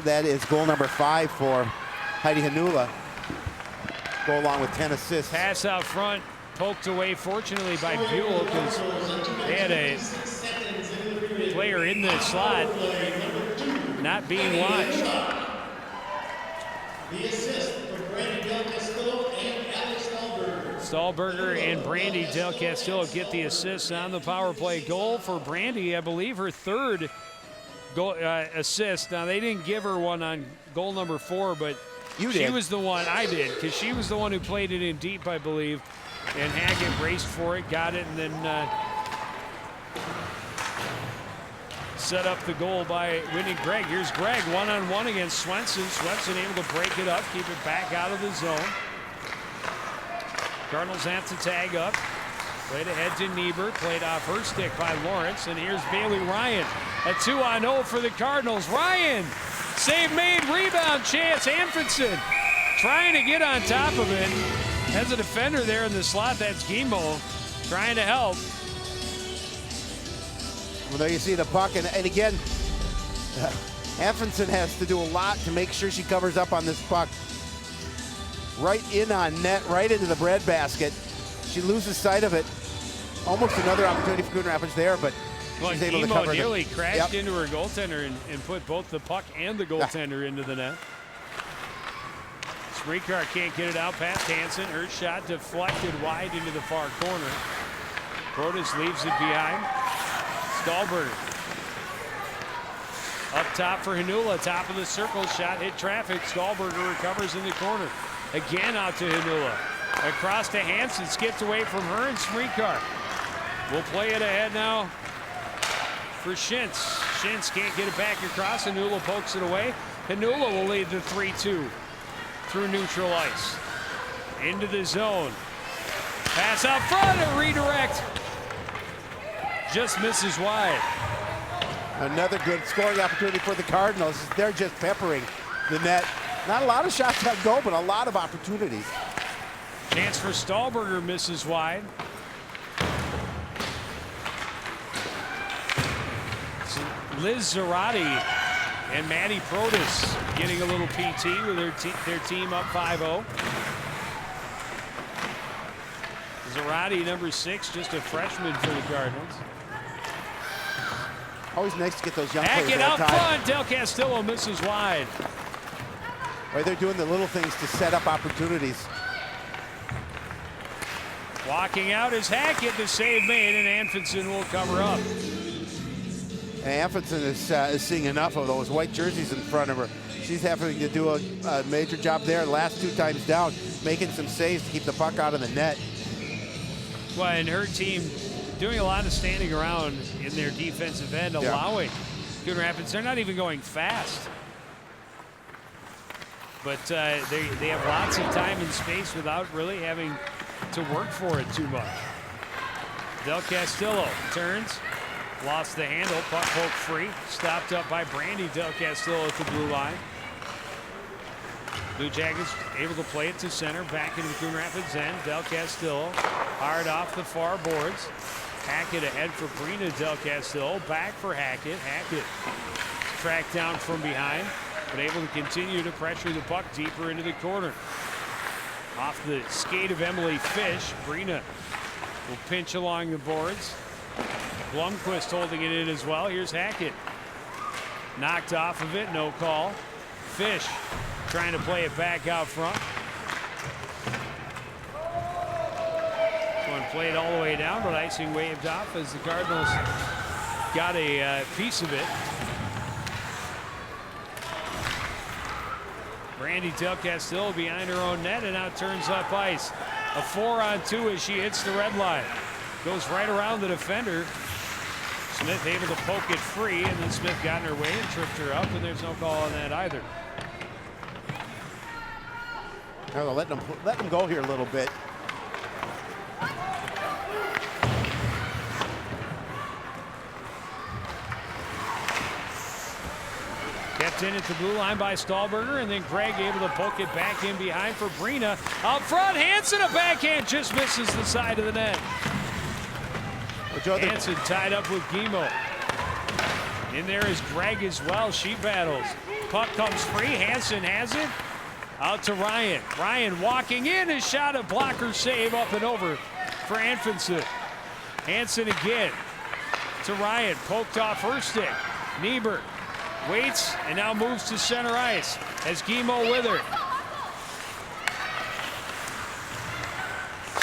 That is goal number 5 for Heidi Hanula. Go along with 10 assists. Pass out front, poked away, fortunately, by Buell, because they had a player in the slot, not being watched. The assist for Brandy Del Castillo and Alex Dahlberger. Stahlberger and Brandy Del Castillo get the assist on the power play goal for Brandy. I believe her third goal, assist. Now, they didn't give her one on goal number 4, but she was the one. I did, because she was the one who played it in deep, I believe. And Hackett raced for it, got it, and then set up the goal by Whitney Gregg. Here's Gregg one-on-one against Swenson. Swenson able to break it up, keep it back out of the zone. Cardinals have to tag up. Played ahead to Niebuhr, played off her stick by Lawrence, and here's Bailey Ryan. A 2-on-0 for the Cardinals. Ryan, save made, rebound chance. Anfinson trying to get on top of it. Has a defender there in the slot. That's Guimau trying to help. Well, there you see the puck, and again, Anfinson has to do a lot to make sure she covers up on this puck. Right in on net, right into the breadbasket. She loses sight of it. Almost another opportunity for Coon Rapids there, but she's able to cover it. Nearly crashed into her goaltender and put both the puck and the goaltender into the net. Sreekar can't get it out past Hansen. Her shot deflected wide into the far corner. Protas leaves it behind. Stahlberger up top for Hanula, top of the circle, shot hit traffic. Stahlberger recovers in the corner. Again out to Hanula. Across to Hansen, skipped away from her and Sreekar. We'll play it ahead now for Shintz. Shintz can't get it back across. Hanula pokes it away. Hanula will lead to 3-2 through neutral ice. Into the zone. Pass out front, a redirect. Just misses wide. Another good scoring opportunity for the Cardinals. They're just peppering the net. Not a lot of shots on goal, but a lot of opportunities. Chance for Stahlberger, misses wide. Liz Zarate and Maddie Protas getting a little PT with their team up 5-0. Zarate, number 6, just a freshman for the Cardinals. Always nice to get those young players Hackett out front. Del Castillo misses wide. Right, they're doing the little things to set up opportunities. Walking out is Hackett, the save made, and Anfinson will cover up. And Anfinson is seeing enough of those white jerseys in front of her. She's having to do a major job there. Last 2 times down, making some saves to keep the puck out of the net. Well, and her team doing a lot of standing around in their defensive end, allowing Coon Rapids. They're not even going fast. But they have lots of time and space without really having to work for it too much. Del Castillo turns, lost the handle, puck poked free, stopped up by Brandy Del Castillo at the blue line. Blue Jackets able to play it to center, back into the Coon Rapids end. Del Castillo hard off the far boards. Hackett ahead for Brina Del Castillo, back for Hackett. Hackett tracked down from behind, but able to continue to pressure the puck deeper into the corner. Off the skate of Emily Fish, Brina will pinch along the boards. Blomquist holding it in as well. Here's Hackett. Knocked off of it, no call. Fish trying to play it back out front. One played all the way down, but icing waved off as the Cardinals got a piece of it. Brandy Del Castillo behind her own net and now turns up ice. A 4-on-2 as she hits the red line. Goes right around the defender. Smith able to poke it free, and then Smith got in her way and tripped her up, and there's no call on that either. No, let them go here a little bit. Kept in at the blue line by Stahlberger, and then Gregg able to poke it back in behind for Brina. Out front, Hansen, a backhand, just misses the side of the net. Hansen tied up with Guimau. In there is Gregg as well. She battles. Puck comes free. Hansen has it. Out to Ryan. Ryan walking in. His shot, a blocker save up and over for Anfinson. Hansen again. to Ryan. Poked off her stick. Niebuhr waits and now moves to center ice as Guimau with her.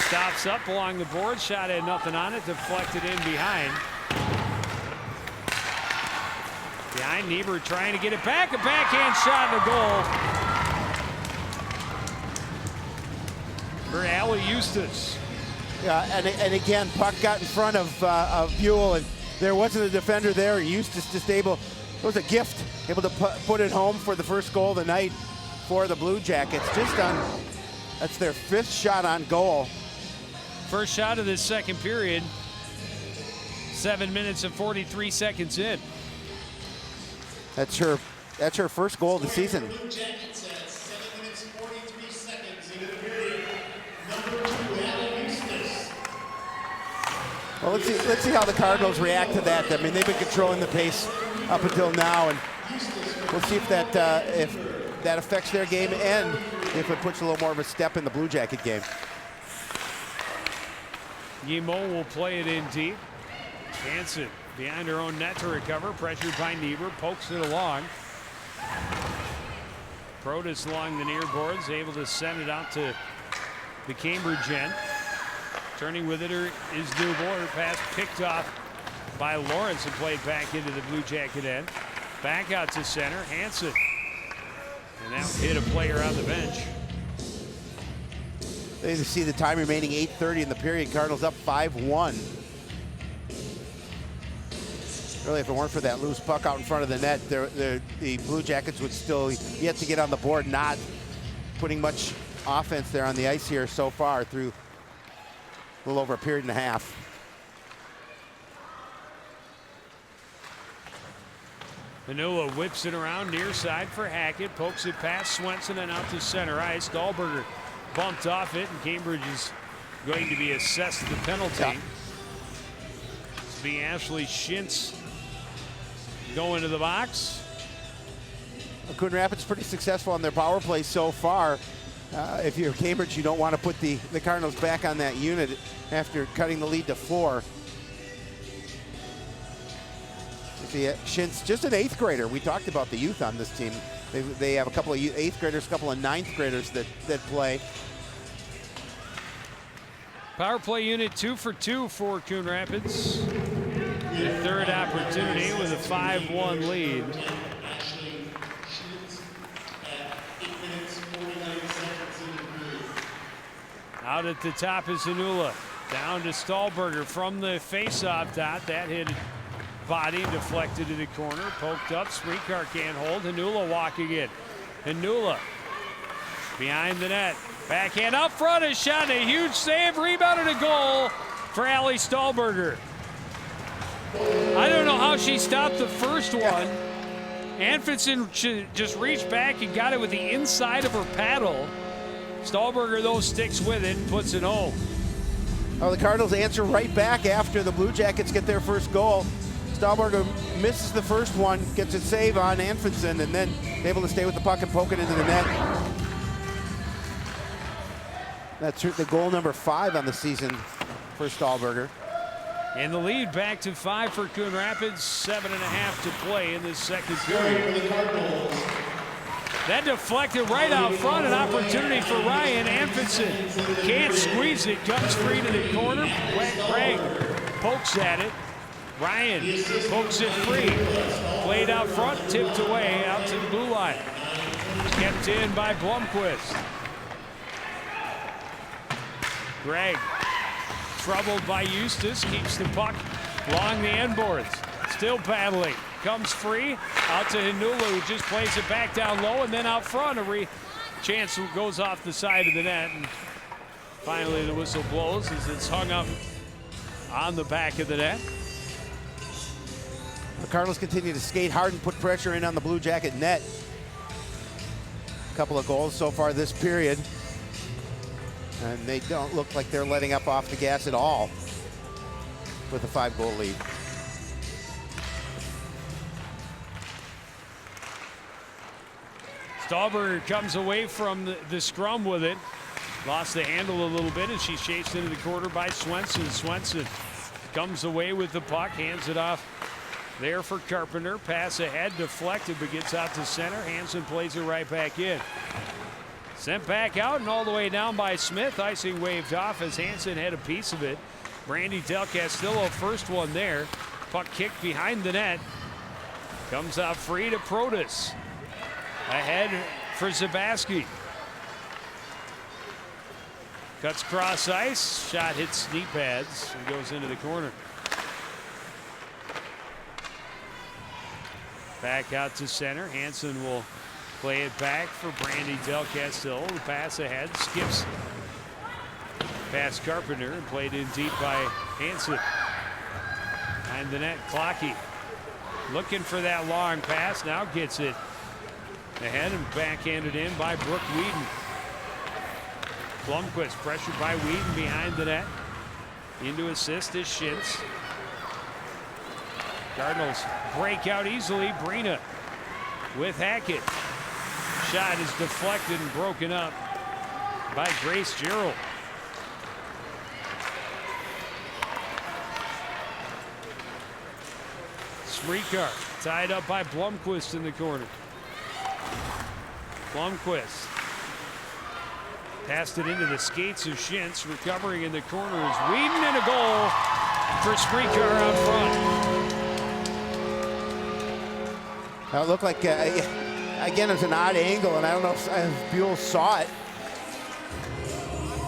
Stops up along the board. Shot had nothing on it. Deflected in behind. Behind Niebuhr trying to get it back. A backhand shot and a goal for Allie Eustace. Yeah, and again, puck got in front of Buell, and there wasn't a defender there. Eustace just able, it was a gift, able to put it home for the first goal of the night for the Blue Jackets. Just on, that's their 5th shot on goal. First shot of this second period. 7 minutes and 43 seconds in. That's her first goal of the season. Blue Jackets at 7 minutes 43 seconds into the period. Number 2, Allie Eustace. Well, let's see how the Cardinals react to that. I mean, they've been controlling the pace up until now, and we'll see if that affects their game and if it puts a little more of a step in the Blue Jacket game. Guimau will play it in deep. Hansen behind her own net to recover. Pressured by Niebuhr. Pokes it along. Protas along the near boards. Able to send it out to the Cambridge end. Turning with it is Newbold. Her pass picked off by Lawrence and played back into the Blue Jacket end. Back out to center. Hansen. And that hit a player on the bench. They see the time remaining, 8:30 in the period. Cardinals up 5-1. Really, if it weren't for that loose puck out in front of the net, the Blue Jackets would still yet to get on the board, not putting much offense there on the ice here so far through a little over a period and a half. Manula whips it around near side for Hackett. Pokes it past Swenson and out to center ice. Dahlberger bumped off it, and Cambridge is going to be assessed the penalty. Yeah. It's be Ashley Shintz going to the box. Coon Rapids pretty successful on their power play so far. If you're Cambridge, you don't want to put the Cardinals back on that unit after cutting the lead to 4. See, Shintz, just an 8th grader. We talked about the youth on this team. They have a couple of 8th graders, a couple of 9th graders that play. Power play unit 2 for 2 for Coon Rapids. The 3rd opportunity with a 5-1 lead. Out at the top is Zanula. Down to Stahlberger from the face-off dot. That hit body, deflected to the corner. Poked up. Srikar can't hold. Hanula walking in. Hanula behind the net. Backhand up front. A shot. A huge save. Rebound and a goal for Allie Stahlberger. I don't know how she stopped the first one. Anfinson just reached back and got it with the inside of her paddle. Stahlberger, though, sticks with it and puts it home. Oh, the Cardinals answer right back after the Blue Jackets get their first goal. Stahlberger misses the first one, gets a save on Anfinson, and then able to stay with the puck and poke it into the net. That's the goal number 5 on the season for Stahlberger. And the lead back to 5 for Coon Rapids. 7.5 to play in this second period. That deflected right out front. An opportunity for Ryan. Anfinson can't squeeze it. Comes free to the corner. Craig pokes at it. Ryan pokes it free. Played out front. Tipped away out to the blue line. Kept in by Blomqvist. Gregg, troubled by Eustace, keeps the puck along the end boards. Still battling. Comes free. Out to Hanula, who just plays it back down low, and then out front. A chance goes off the side of the net. And finally, the whistle blows as it's hung up on the back of the net. The Cardinals continue to skate hard and put pressure in on the Blue Jacket net. A couple of goals so far this period. And they don't look like they're letting up off the gas at all with a 5-goal lead. Stahlberger comes away from the scrum with it. Lost the handle a little bit as she's chased into the corner by Swenson. Swenson comes away with the puck, hands it off there for Carpenter. Pass ahead, deflected, but gets out to center. Hansen plays it right back in. Sent back out and all the way down by Smith. Icing waved off as Hansen had a piece of it. Brandy Del Castillo, first one there. Puck kicked behind the net. Comes out free to Protas. Ahead for Zabaski. Cuts cross ice. Shot hits knee pads and goes into the corner. Back out to center. Hansen will play it back for Brandy Del Castillo. The pass ahead. Skips past Carpenter and played in deep by Hansen. Behind the net, Clocky. Looking for that long pass. Now gets it ahead and backhanded in by Brooke Whedon. Blomquist pressured by Whedon behind the net. Into assist is Shintz. Cardinals break out easily. Brina with Hackett. Shot is deflected and broken up by Grace Gerald. Srikar tied up by Blomquist in the corner. Blomquist passed it into the skates of Shintz. Recovering in the corner is Whedon, and a goal for Srikar out front. It looked like, again, it was an odd angle, and I don't know if Buell saw it.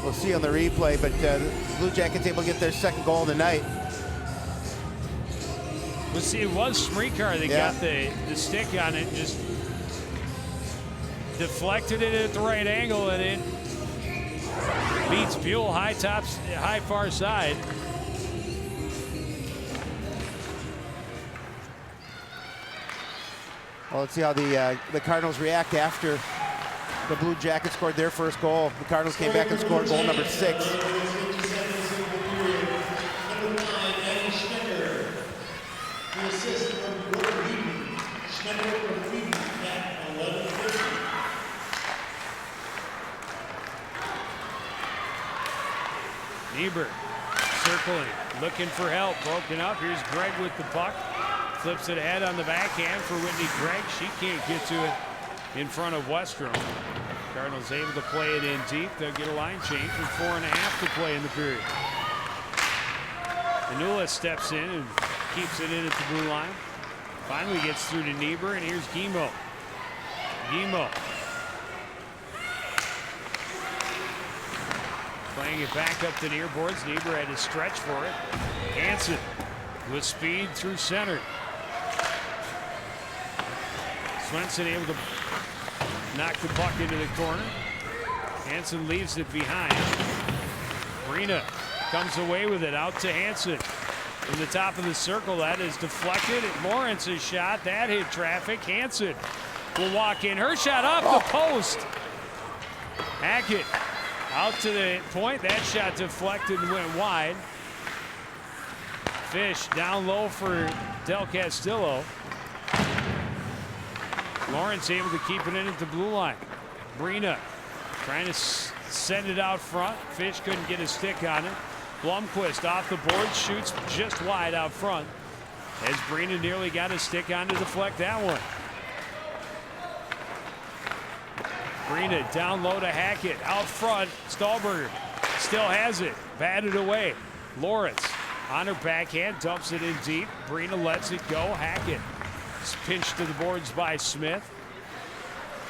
We'll see on the replay, but the Blue Jackets able to get their second goal of the night. Well, see, it was Srikar that got the stick on it, just deflected it at the right angle, and it beats Buell high far side. Well, let's see how the Cardinals react after the Blue Jackets scored their first goal. The Cardinals came back and scored goal number 6. Niebuhr circling, looking for help, broken up. Here's Gregg with the puck. Flips it ahead on the backhand for Whitney Gregg. She can't get to it in front of Westrom. Cardinals able to play it in deep. They'll get a line change with 4.5 to play in the period. Anula steps in and keeps it in at the blue line. Finally gets through to Niebuhr, and here's Guimau. Guimau playing it back up the near boards. Niebuhr had to stretch for it. Hansen with speed through center. Swenson able to knock the puck into the corner. Hansen leaves it behind. Brina comes away with it out to Hansen. From the top of the circle, that is deflected. Lawrence's shot, that hit traffic. Hansen will walk in. Her shot off the post. Hackett out to the point. That shot deflected and went wide. Fish down low for Del Castillo. Lawrence able to keep it in at the blue line. Brina trying to send it out front. Fish couldn't get a stick on it. Blomquist off the board, shoots just wide out front as Brina nearly got a stick on to deflect that one. Brina down low to Hackett. Out front, Stahlberger still has it. Batted away. Lawrence on her backhand, dumps it in deep. Brina lets it go. Hackett is pinched to the boards by Smith.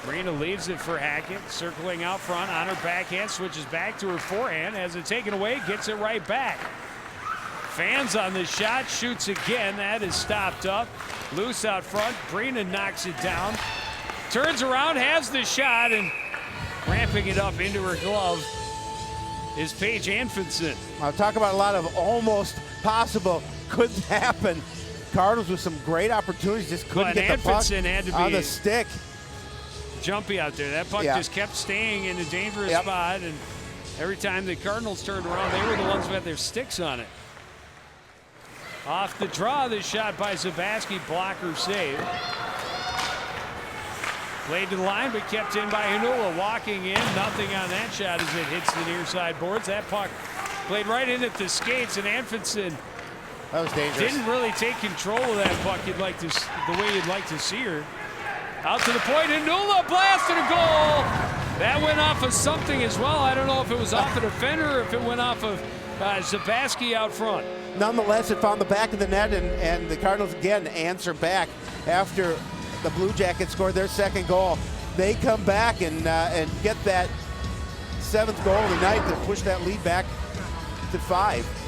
Brina leaves it for Hackett, circling out front on her backhand, switches back to her forehand, has it taken away, gets it right back. Fans on the shot, shoots again. That is stopped up. Loose out front. Brina knocks it down. Turns around, has the shot, and ramping it up into her glove is Paige Anfinson. I'll talk about a lot of almost possible, couldn't happen. Cardinals with some great opportunities, just couldn't get the puck had to be on the stick. Jumpy out there. That puck just kept staying in a dangerous spot, and every time the Cardinals turned around, they were the ones who had their sticks on it. Off the draw, the shot by Zabaski, blocker save. Played to the line, but kept in by Hanula. Walking in, nothing on that shot as it hits the near side boards. That puck played right in at the skates, and Anfinson That was dangerous. Didn't really take control of that puck the way you'd like to see her. Out to the point, and Hinula blasted a goal. That went off of something as well. I don't know if it was off a defender or if it went off of Zabaski out front. Nonetheless, it found the back of the net, and the Cardinals again answer back after the Blue Jackets scored their second goal. They come back and get that 7th goal of the night to push that lead back to 5.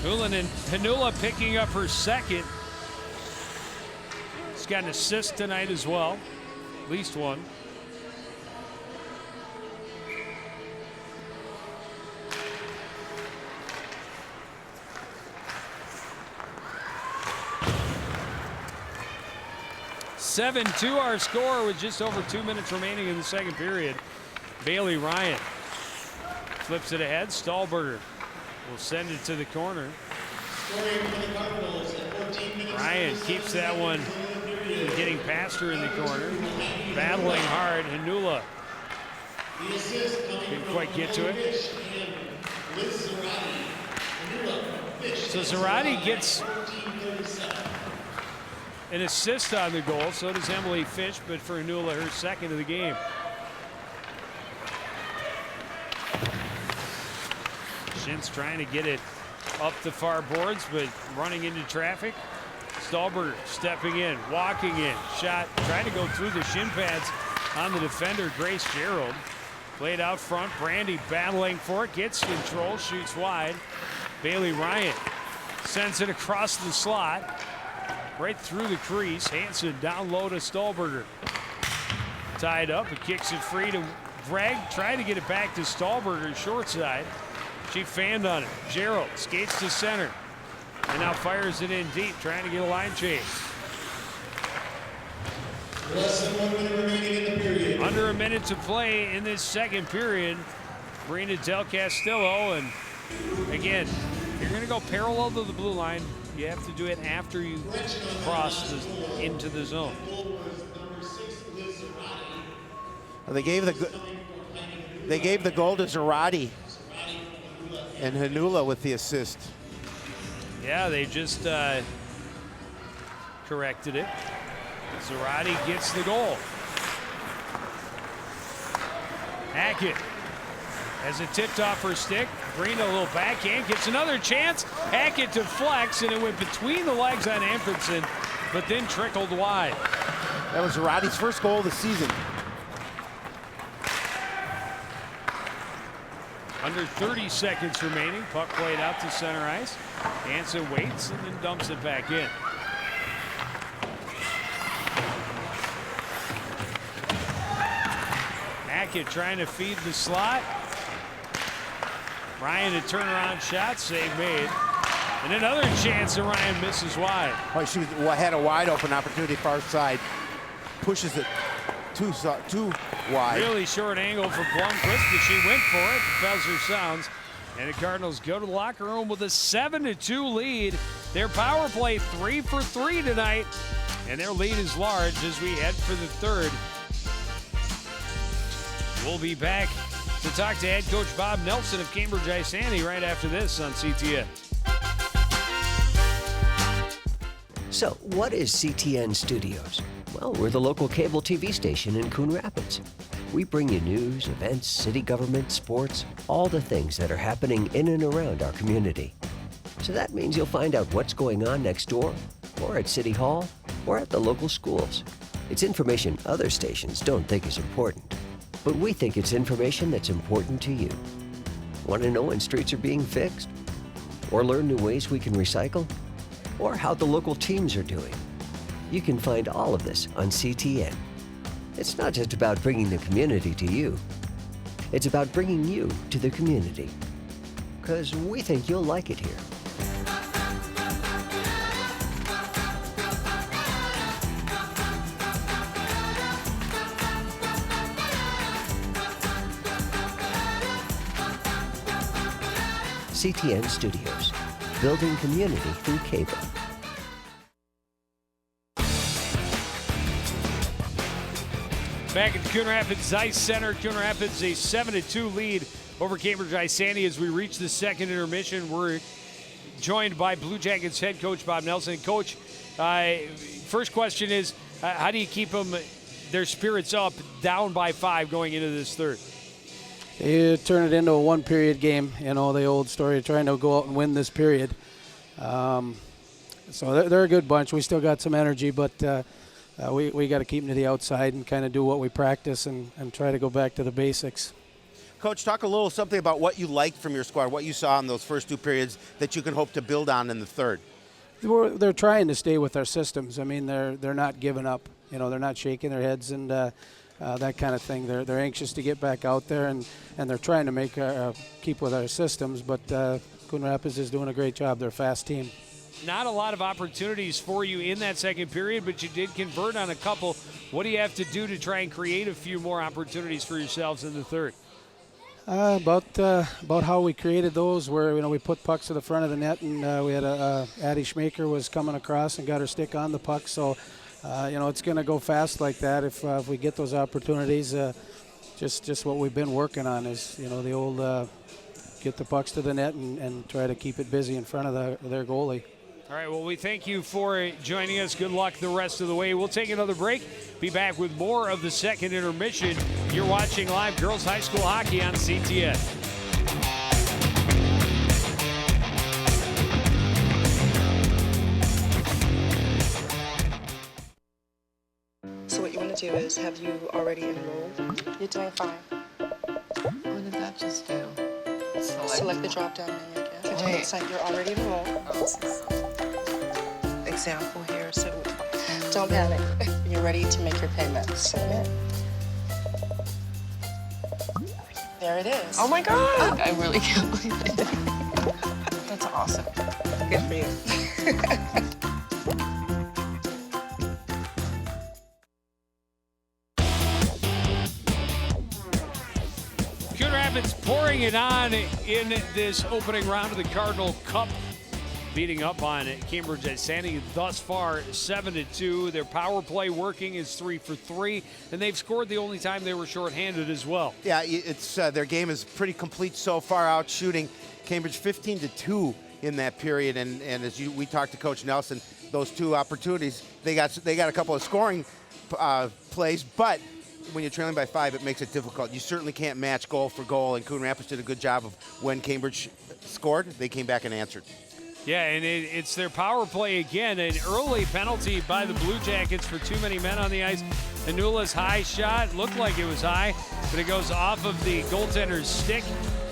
Hinula picking up her second. She's got an assist tonight as well, at least one. (7-2) our score with just over 2 minutes remaining in the second period. Bailey Ryan flips it ahead. Stahlberger will send it to the corner. Ryan keeps that one, getting past her in the corner. Battling hard. Hinula didn't quite get to it. So Zarate gets an assist on the goal. So does Emily Fish, but for Hinula, her second of the game. Shin's trying to get it up the far boards, but running into traffic. Stahlberger stepping in, walking in, shot, trying to go through the shin pads on the defender, Grace Gerald. Played out front, Brandy battling for it, gets control, shoots wide. Bailey Ryan sends it across the slot, right through the crease. Hansen down low to Stahlberger. Tied up, it kicks it free to Vreg, trying to get it back to Stahlberger, short side. She fanned on it. Gerald skates to center and now fires it in deep, trying to get a line change. Less than 1 minute remaining in the period. Under a minute to play in this second period. Brina Del Castillo, and again, if you're going to go parallel to the blue line, you have to do it after you cross into the zone. They gave the goal to Zarate. And Hinula with the assist. Yeah, they just corrected it. Zarate gets the goal. Hackett has it tipped off her stick. Brina, a little backhand, gets another chance. Hackett deflects, and it went between the legs on Amundsen, but then trickled wide. That was Zarate's first goal of the season. Under 30 seconds remaining. Puck played out to center ice. Hansen waits and then dumps it back in. Hackett trying to feed the slot. Ryan, a turnaround shot, save made. And another chance, and Ryan misses wide. Oh, she had a wide open opportunity far side. Pushes it too wide. Really short angle for Blomqvist, but she went for it. Buzzer sounds, and the Cardinals go to the locker room with a 7-2 lead. Their power play 3 for 3 tonight, and their lead is large as we head for the third. We'll be back to talk to head coach Bob Nelson of Cambridge Isanti right after this on CTN. So, what is CTN Studios? Well, we're the local cable TV station in Coon Rapids. We bring you news, events, city government, sports, all the things that are happening in and around our community. So that means you'll find out what's going on next door, or at City Hall, or at the local schools. It's information other stations don't think is important, but we think it's information that's important to you. Want to know when streets are being fixed? Or learn new ways we can recycle? Or how the local teams are doing? You can find all of this on CTN. It's not just about bringing the community to you. It's about bringing you to the community. Because we think you'll like it here. CTN Studios, building community through cable. Back at Coon Rapids Ice Center, Coon Rapids a 7-2 lead over Cambridge Isanti as we reach the second intermission. We're joined by Blue Jackets head coach Bob Nelson. Coach, first question is, how do you keep their spirits up, down by 5 going into this third? You turn it into a one-period game, the old story of trying to go out and win this period. So they're a good bunch. We still got some energy, but we got to keep them to the outside and kind of do what we practice and try to go back to the basics. Coach, talk a little something about what you liked from your squad, what you saw in those first 2 periods that you can hope to build on in the third. They're trying to stay with our systems. I mean, they're not giving up. They're not shaking their heads and that kind of thing. They're anxious to get back out there, and they're trying to make keep with our systems. But Coon Rapids is doing a great job. They're a fast team. Not a lot of opportunities for you in that second period, but you did convert on a couple. What do you have to do to try and create a few more opportunities for yourselves in the third? About how we created those, where we put pucks to the front of the net, and we had Addie Schmaker was coming across and got her stick on the puck. So it's going to go fast like that if we get those opportunities. Just what we've been working on is the old get the pucks to the net and try to keep it busy in front of their goalie. All right, well, we thank you for joining us. Good luck the rest of the way. We'll take another break. Be back with more of the second intermission. You're watching live girls high school hockey on CTN. So what you want to do is, have you already enrolled? You're doing fine. What did that just do? Select the drop-down menu again. Wait. Site, you're already enrolled. Example here, so don't panic. You're ready to make your payment. Submit. There it is. Oh my God! I really can't believe it. That's awesome. Good for you. Coon Rapids pouring it on in this opening round of the Cardinal Cup, beating up on Cambridge Isanti thus far 7-2. Their power play working is 3 for 3, and they've scored the only time they were shorthanded as well. Yeah, it's their game is pretty complete so far, out shooting Cambridge 15-2 in that period. And as we talked to Coach Nelson, those 2 opportunities, they got a couple of scoring plays, but when you're trailing by 5, it makes it difficult. You certainly can't match goal for goal, and Coon Rapids did a good job of when Cambridge scored, they came back and answered. Yeah, and it's their power play again. An early penalty by the Blue Jackets for too many men on the ice. Anula's high shot looked like it was high, but it goes off of the goaltender's stick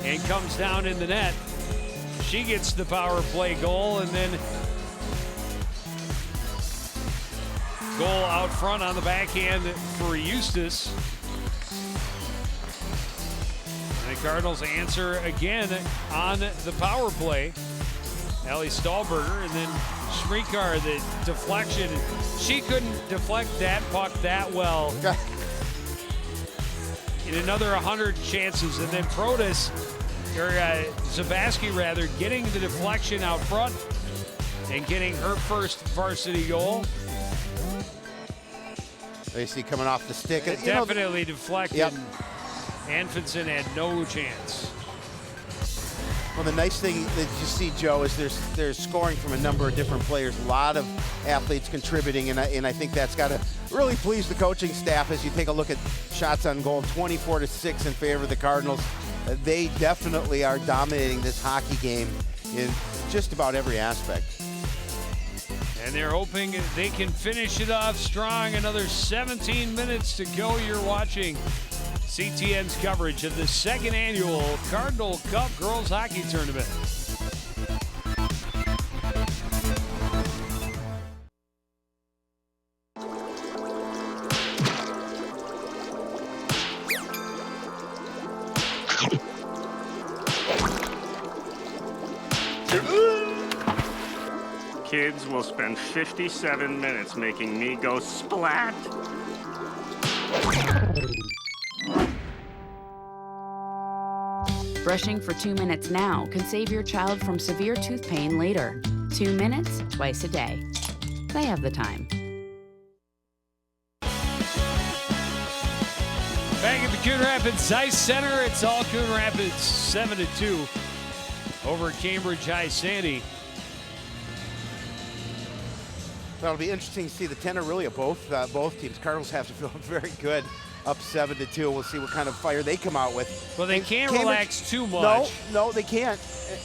and comes down in the net. She gets the power play goal, and then goal out front on the backhand for Eustace. And the Cardinals answer again on the power play. Ellie Stahlberger, and then Shrikar, the deflection. She couldn't deflect that puck that well. In another 100 chances, and then Protas, or Zabaski rather, getting the deflection out front and getting her first varsity goal. They see coming off the stick. Definitely deflected. Yep. Anfinson had no chance. Well, the nice thing that you see, Joe, is there's scoring from a number of different players. A lot of athletes contributing, and I think that's got to really please the coaching staff as you take a look at shots on goal. 24-6 in favor of the Cardinals. They definitely are dominating this hockey game in just about every aspect. And they're hoping they can finish it off strong. Another 17 minutes to go. You're watching CTN's coverage of the second annual Cardinal Cup Girls Hockey Tournament. Kids will spend 57 minutes making me go splat. Brushing for 2 minutes now can save your child from severe tooth pain later. 2 minutes, twice a day. They have the time. Back Back at the Coon Rapids Ice Center, it's all Coon Rapids 7-2 over Cambridge Isanti. That'll be interesting to see the tenor really of both teams. Cardinals have to feel very good, up 7-2. We'll see what kind of fire they come out with. Well, they can't relax too much. No, they can't.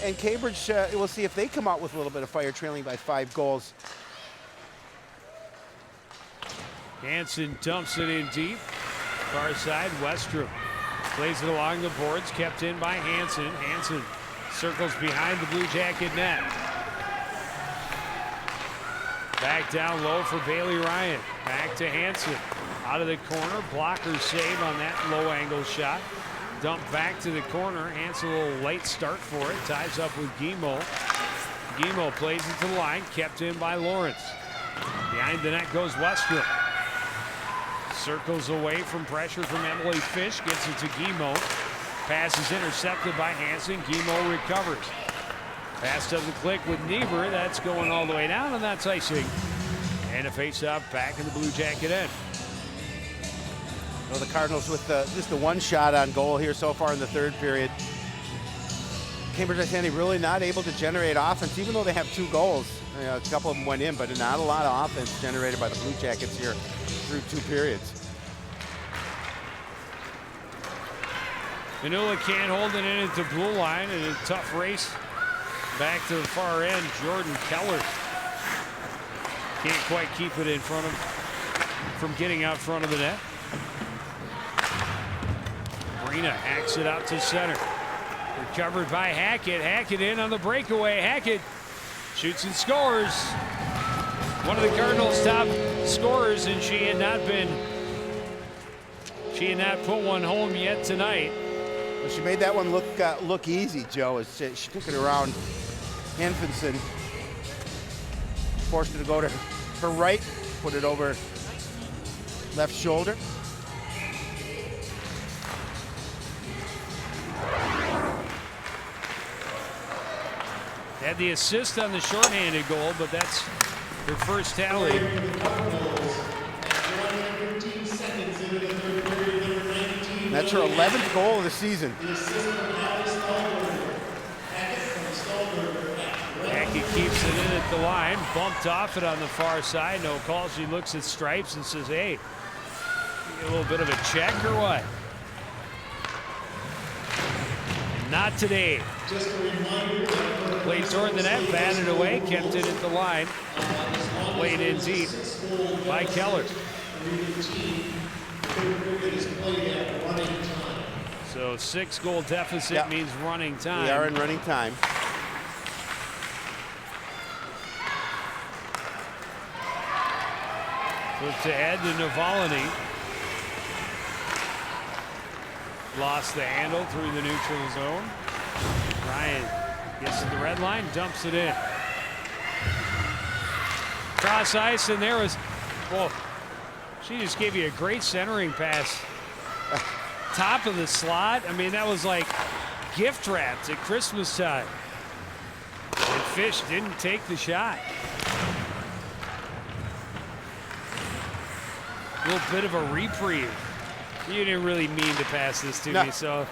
And Cambridge, we'll see if they come out with a little bit of fire, trailing by 5 goals. Hansen dumps it in deep. Far side, Westrom plays it along the boards, kept in by Hansen. Hansen circles behind the Blue Jacket net. Back down low for Bailey Ryan. Back to Hansen. Out of the corner, blocker save on that low angle shot. Dump back to the corner. Hansen, a little late start for it. Ties up with Guimau. Guimau plays it to the line, kept in by Lawrence. Behind the net goes Westrom. Circles away from pressure from Emily Fish, gets it to Guimau. Pass is intercepted by Hansen. Guimau recovers. Pass doesn't click with Niebuhr. That's going all the way down, and that's icing. And a face-off back in the Blue Jacket end. Well, the Cardinals with just the one shot on goal here so far in the third period. Cambridge Isanti really not able to generate offense, even though they have 2 goals. A couple of them went in, but not a lot of offense generated by the Blue Jackets here through 2 periods. Manula can't hold it in at the blue line, and a tough race back to the far end. Jordan Keller can't quite keep it in front of from getting out front of the net. Brina hacks it out to center. Recovered by Hackett. Hackett in on the breakaway. Hackett shoots and scores. One of the Cardinals' top scorers, and she had not put one home yet tonight. Well, she made that one look easy, Joe, as she took it around Hanfinson. Forced her to go to her right, put it over left shoulder. Had the assist on the shorthanded goal, but that's her first tally. That's her 11th goal of the season. Hackett keeps it in at the line, bumped off it on the far side. No call. She looks at Stripes and says, hey, a little bit of a check or what? Not today. Played toward the net, batted away, kept it at the line. Played in deep by Keller. So 6-goal deficit means running time. We are in running time. Flip to Ed to Navalny. Lost the handle through the neutral zone. Ryan gets to the red line, dumps it in. Cross ice, and there was, well, she just gave you a great centering pass. Top of the slot. I mean, that was like gift wrapped at Christmas time. And Fish didn't take the shot. A little bit of a reprieve. You didn't really mean to pass this to me, so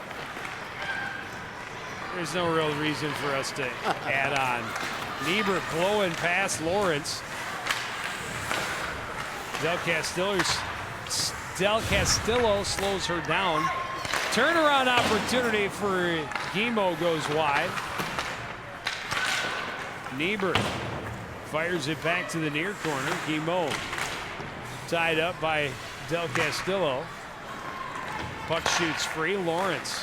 there's no real reason for us to add on. Niebuhr blowing past Lawrence. Del Castillo slows her down. Turnaround opportunity for Guimau goes wide. Niebuhr fires it back to the near corner. Guimau tied up by Del Castillo. Puck shoots free. Lawrence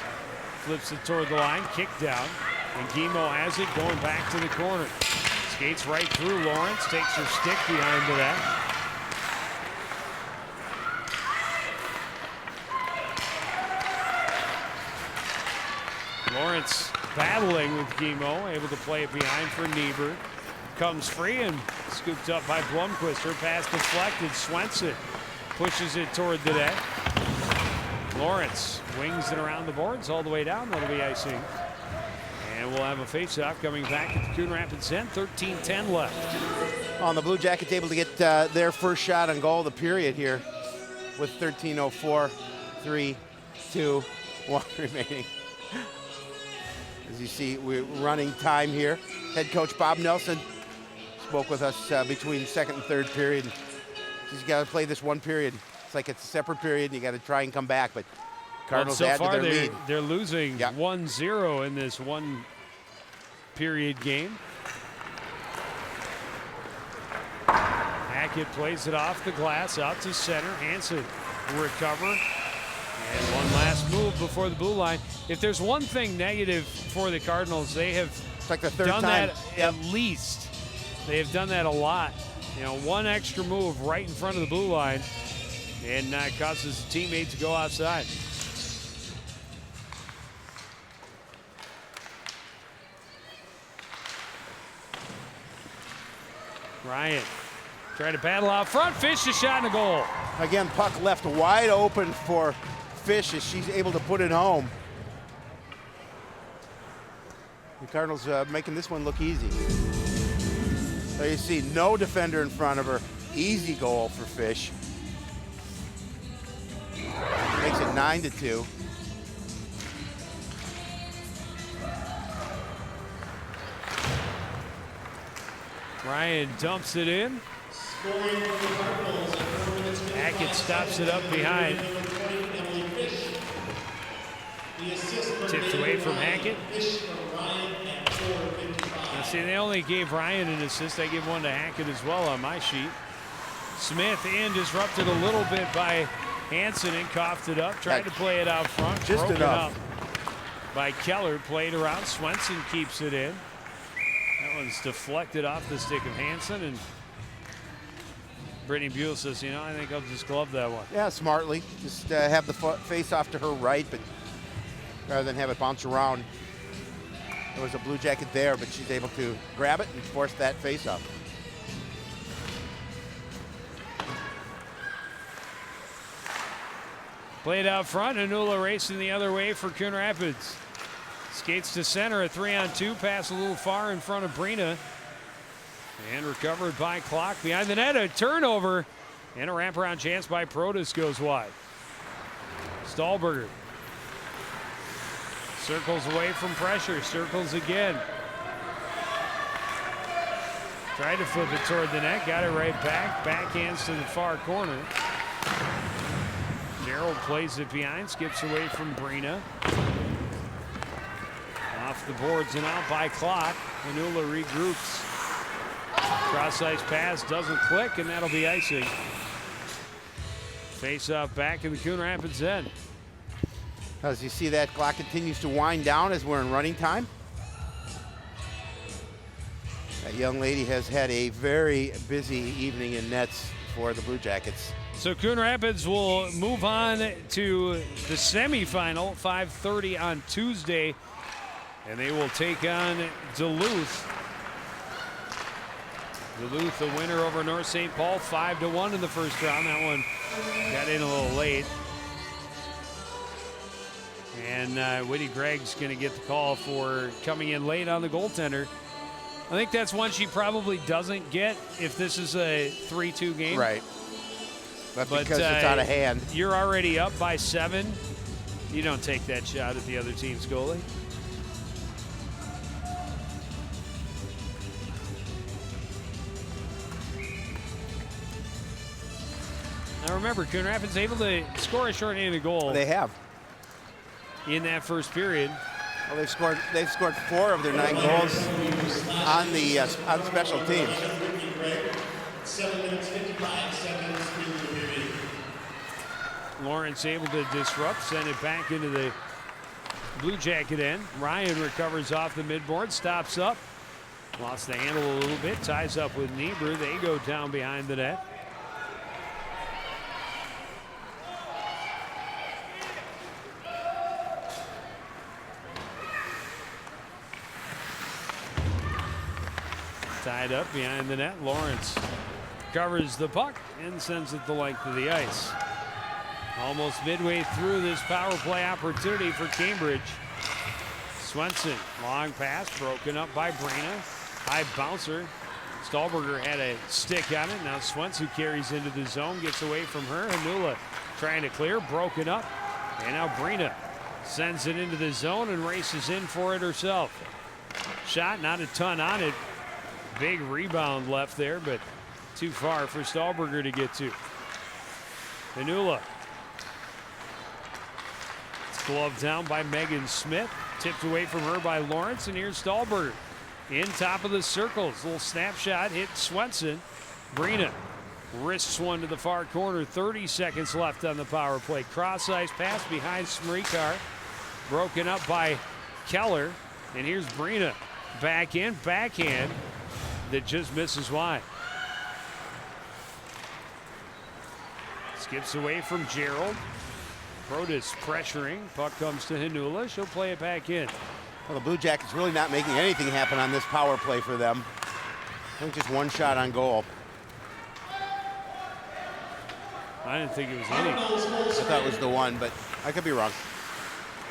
flips it toward the line. Kick down. And Guimau has it going back to the corner. Skates right through Lawrence. Takes her stick behind the net. Lawrence battling with Guimau, able to play it behind for Niebuhr. Comes free and scooped up by Blomqvist. Her pass deflected. Swenson pushes it toward the net. Lawrence wings it around the boards all the way down. That'll be icing. And we'll have a face-off coming back at the Coon Rapids end. 13:10 left. On the Blue Jackets able to get their first shot on goal of the period here with 13:04, 3 2, 1 remaining. As you see, we're running time here. Head coach Bob Nelson spoke with us between second and third period. He's got to play this one period. It's like it's a separate period, and you got to try and come back. But Cardinals add to their lead. They're losing 1-0 in this one period game. Hackett plays it off the glass out to center. Hansen will recover. And one last move before the blue line. If there's one thing negative for the Cardinals, they have like the third done time. that at least. They have done that a lot. You know, one extra move right in front of the blue line and causes the teammate to go outside. Ryan trying to battle out front. Fish a shot in the goal. Again, puck left wide open for Fish as she's able to put it home. The Cardinals making this one look easy. There you see no defender in front of her. Easy goal for Fish. Makes it 9-2. Ryan dumps it in. Hackett stops it up behind. Tipped away from Hackett. Now see, they only gave Ryan an assist. I give one to Hackett as well on my sheet. Smith in, disrupted a little bit by Hansen and coughed it up. Tried to play it out front. Just broken enough. up by Keller. Played around. Swenson keeps it in. That one's deflected off the stick of Hansen, and Brittany Buell says, you know, I think I'll just glove that one. Yeah, smartly. Just have the face off to her right, but rather than have it bounce around. There was a Blue Jacket there, but she's able to grab it and force that face off. Played out front. Hanula racing the other way for Coon Rapids. Skates to center, a 3-on-2, pass a little far in front of Brina. And recovered by Clock behind the net. A turnover and a wraparound chance by Protas goes wide. Stahlberger circles away from pressure, circles again. Tried to flip it toward the net, got it right back. Backhands to the far corner. Gerald plays it behind, skips away from Brina. Off the boards and out by Clock. Hanula regroups. Cross-ice pass doesn't click, and that'll be icing. Face-off back in the Coon Rapids end. As you see, that clock continues to wind down as we're in running time. That young lady has had a very busy evening in nets for the Blue Jackets. So Coon Rapids will move on to the semifinal, 5:30 on Tuesday, and they will take on Duluth. Duluth, the winner over North St. Paul, 5-1 in the first round. That one got in a little late. And Whitney Gregg's going to get the call for coming in late on the goaltender. I think that's one she probably doesn't get if this is a 3-2 game. Right. But because it's out of hand. You're already up by 7. You don't take that shot at the other team's goalie. Now remember, Coon Rapids able to score a shorthanded goal. They have. In that first period. Well, they've scored 4 of their 9 goals on the on special teams. 7 minutes 55 seconds through the period. Lawrence able to disrupt, send it back into the Blue Jacket end. Ryan recovers off the midboard, stops up, lost the handle a little bit, ties up with Niebuhr. They go down behind the net. Tied up behind the net. Lawrence covers the puck and sends it the length of the ice. Almost midway through this power play opportunity for Cambridge. Swenson, long pass, broken up by Brina. High bouncer. Stahlberger had a stick on it. Now Swenson carries into the zone, gets away from her. Hanula trying to clear, broken up And now Brina sends it into the zone and races in for it herself. Shot, not a ton on it. Big rebound left there, but too far for Stahlberger to get to. Hanula. It's gloved down by Megan Smith. Tipped away from her by Lawrence, and here's Stahlberger. In top of the circles. Little snapshot hit Swenson. Brina wrists one to the far corner. 30 seconds left on the power play. Cross-ice pass behind Smrikar. Broken up by Keller. And here's Brina. Back in, backhand that just misses wide. Skips away from Gerald. Protas pressuring. Puck comes to Hanula. She'll play it back in. Well, the Blue Jackets really not making anything happen on this power play for them. I think just one shot on goal. I didn't think it was any. I thought it was the one, but I could be wrong.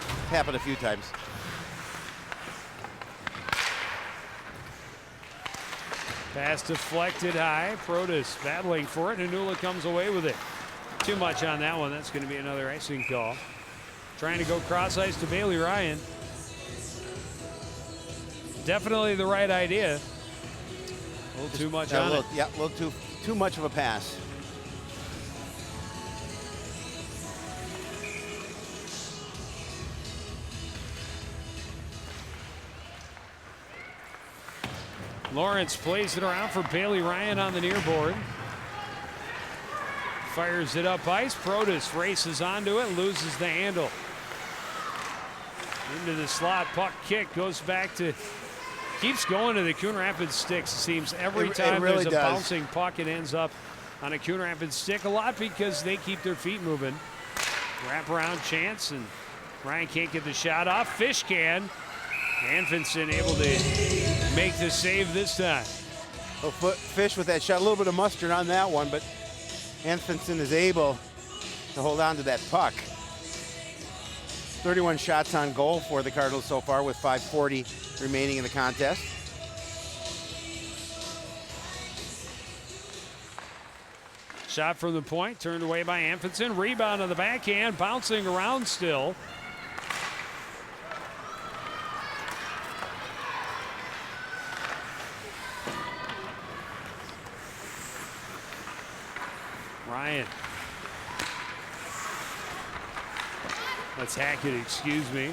It's happened a few times. Pass deflected high. Protas battling for it. Hanula comes away with it. Too much on that one. That's going to be another icing call. Trying to go cross ice to Bailey Ryan. Definitely the right idea. A little too much on it. Yeah, a little too much of a pass. Lawrence plays it around for Bailey Ryan on the near board. Fires it up ice. Protas races onto it, loses the handle. Into the slot, puck kick goes back to, keeps going to the Coon Rapids sticks. It seems every time really there's a does. bouncing puck, it ends up on a Coon Rapids stick. A lot because they keep their feet moving. Wraparound chance, and Ryan can't get the shot off. Fish can. Anfinson able to make the save this time. Well, Fish with that shot, a little bit of mustard on that one, but Anfinson is able to hold on to that puck. 31 shots on goal for the Cardinals so far with 5:40 remaining in the contest. Shot from the point, turned away by Anfinson. Rebound on the backhand, bouncing around still. Ryan. That's Hackett, excuse me.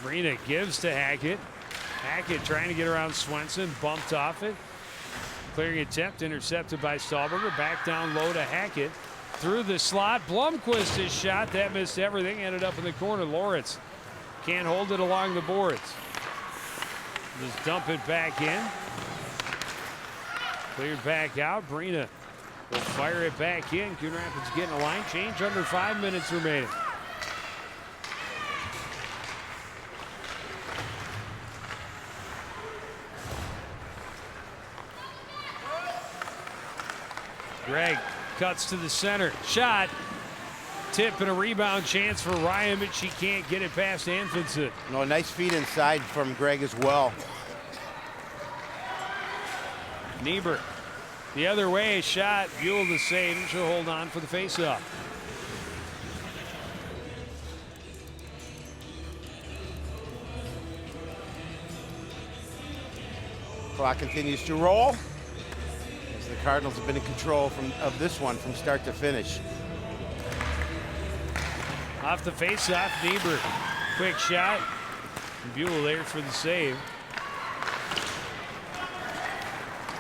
Brina gives to Hackett. Hackett trying to get around Swenson, bumped off it. Clearing attempt, intercepted by Stahlberger. Back down low to Hackett. Through the slot, Blomqvist is shot. That missed everything, ended up in the corner. Lawrence can't hold it along the boards. Just dump it back in. Cleared back out. Brina will fire it back in. Coon Rapids getting a line change. Under 5 minutes remaining. Greg cuts to the center. Shot. Tip and a rebound chance for Ryan, but she can't get it past Anfinson. No, nice feed inside from Greg as well. Niebuhr the other way, shot. Buell the save, and she'll hold on for the faceoff. Clock continues to roll as the Cardinals have been in control of this one from start to finish. Off the faceoff, Niebuhr. Quick shot. And Buell there for the save.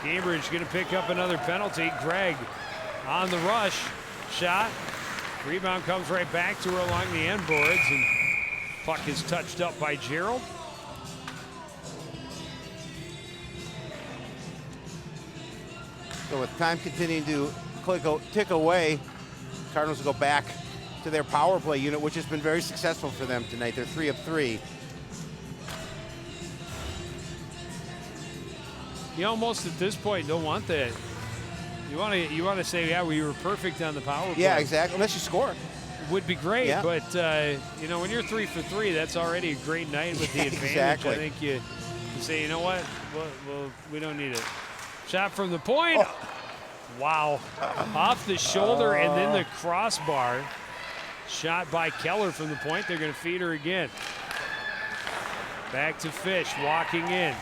Cambridge going to pick up another penalty. Gregg on the rush. Shot. Rebound comes right back to her along the end boards, and puck is touched up by Gerald. So with time continuing to tick away, Cardinals will go back to their power play unit, which has been very successful for them tonight. They're 3 of 3. You almost at this point don't want that. You want to say, yeah, we were perfect on the power play. Yeah, exactly. Unless you score. Would be great, yeah. But you know, when you're 3 for 3, that's already a great night with the advantage. Exactly. I think you say, you know what, well, we don't need it. Shot from the point. Wow. Off the shoulder and then the crossbar. Shot by Keller from the point. They're going to feed her again. Back to Fish, walking in.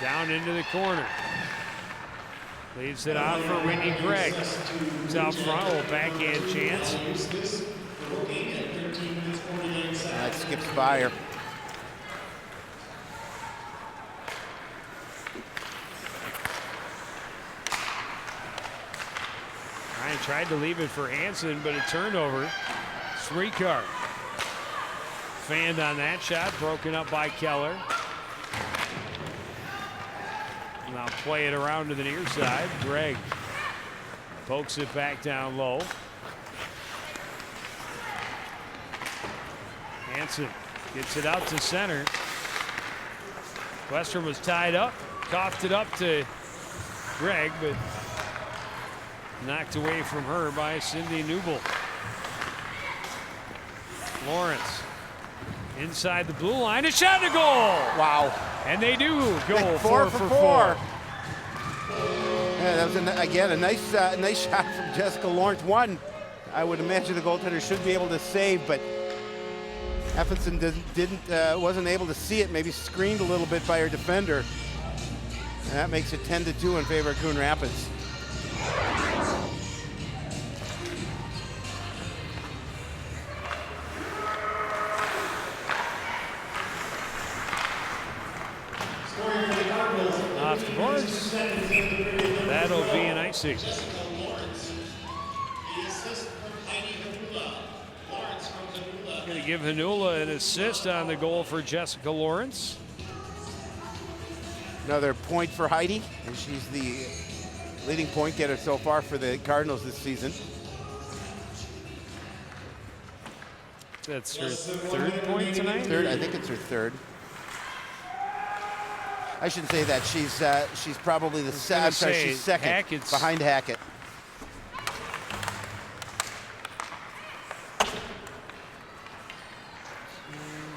Down into the corner. Leaves it out for Whitney Gregg. Who's out front, a little backhand chance. That skips by her. Ryan tried to leave it for Hansen, but a turnover. Srikar fanned on that shot, broken up by Keller. Now play it around to the near side. Gregg pokes it back down low. Hansen gets it out to center. Western was tied up, coughed it up to Gregg, but knocked away from her by Cindy Newble. Lawrence inside the blue line, a shot to goal. Wow. And they do go 4 for 4. Yeah, that was again a nice shot from Jessica Lawrence. One, I would imagine the goaltender should be able to save, but Effinson wasn't able to see it. Maybe screened a little bit by her defender, and that makes it 10-2 in favor of Coon Rapids. Off the boards. That'll be an icing. Going to give Hanula an assist on the goal for Jessica Lawrence. Another point for Heidi, and she's the leading point getter so far for the Cardinals this season. That's her third point tonight? Third, I think it's her third. I shouldn't say that. She's probably the she's second Hackett's behind Hackett.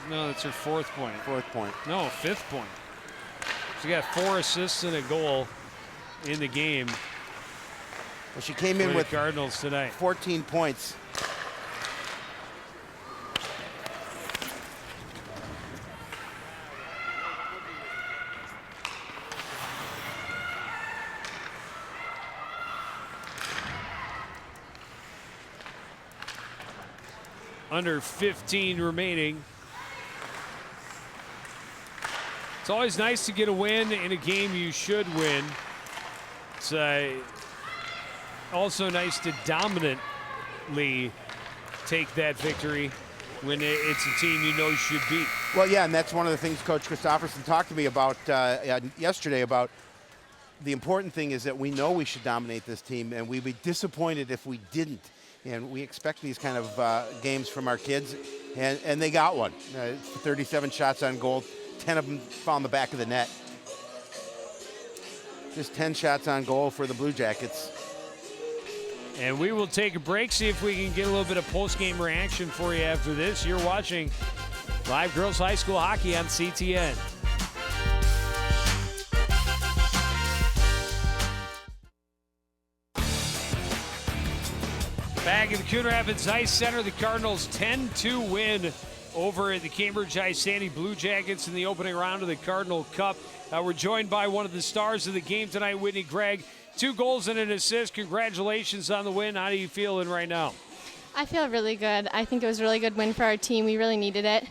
No, that's her fourth point. Fourth point. No, fifth point. She got 4 assists and a goal in the game. Well, she came in with Cardinals tonight. 14 points. Under 15 remaining. It's always nice to get a win in a game you should win. It's also nice to dominantly take that victory when it's a team you know you should beat. Well, yeah, and that's one of the things Coach Christopherson talked to me about yesterday about the important thing is that we know we should dominate this team, and we'd be disappointed if we didn't. And we expect these kind of games from our kids, and they got one. 37 shots on goal, 10 of them found the back of the net. Just 10 shots on goal for the Blue Jackets. And we will take a break, see if we can get a little bit of post-game reaction for you after this. You're watching live girls high school hockey on CTN. Back at the Coon Rapids Ice Center, the Cardinals 10-2 win over at the Cambridge Isanti Blue Jackets in the opening round of the Cardinal Cup. We're joined by one of the stars of the game tonight, Whitney Gregg. 2 goals and an assist. Congratulations on the win. How are you feeling right now? I feel really good. I think it was a really good win for our team. We really needed it.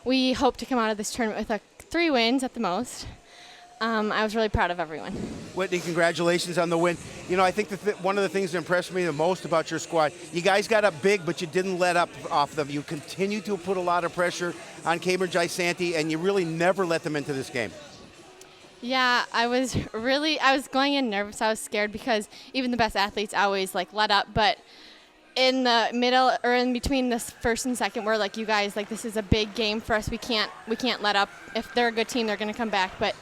We hope to come out of this tournament with 3 wins at the most. I was really proud of everyone. Whitney, congratulations on the win. You know, I think one of the things that impressed me the most about your squad, you guys got up big, but you didn't let up off them. You continued to put a lot of pressure on Cambridge Isanti, and you really never let them into this game. Yeah, I was going in nervous. I was scared because even the best athletes always let up, but in the middle or in between this first and second, we're like, you guys, this is a big game for us. We can't let up. If they're a good team, they're going to come back, but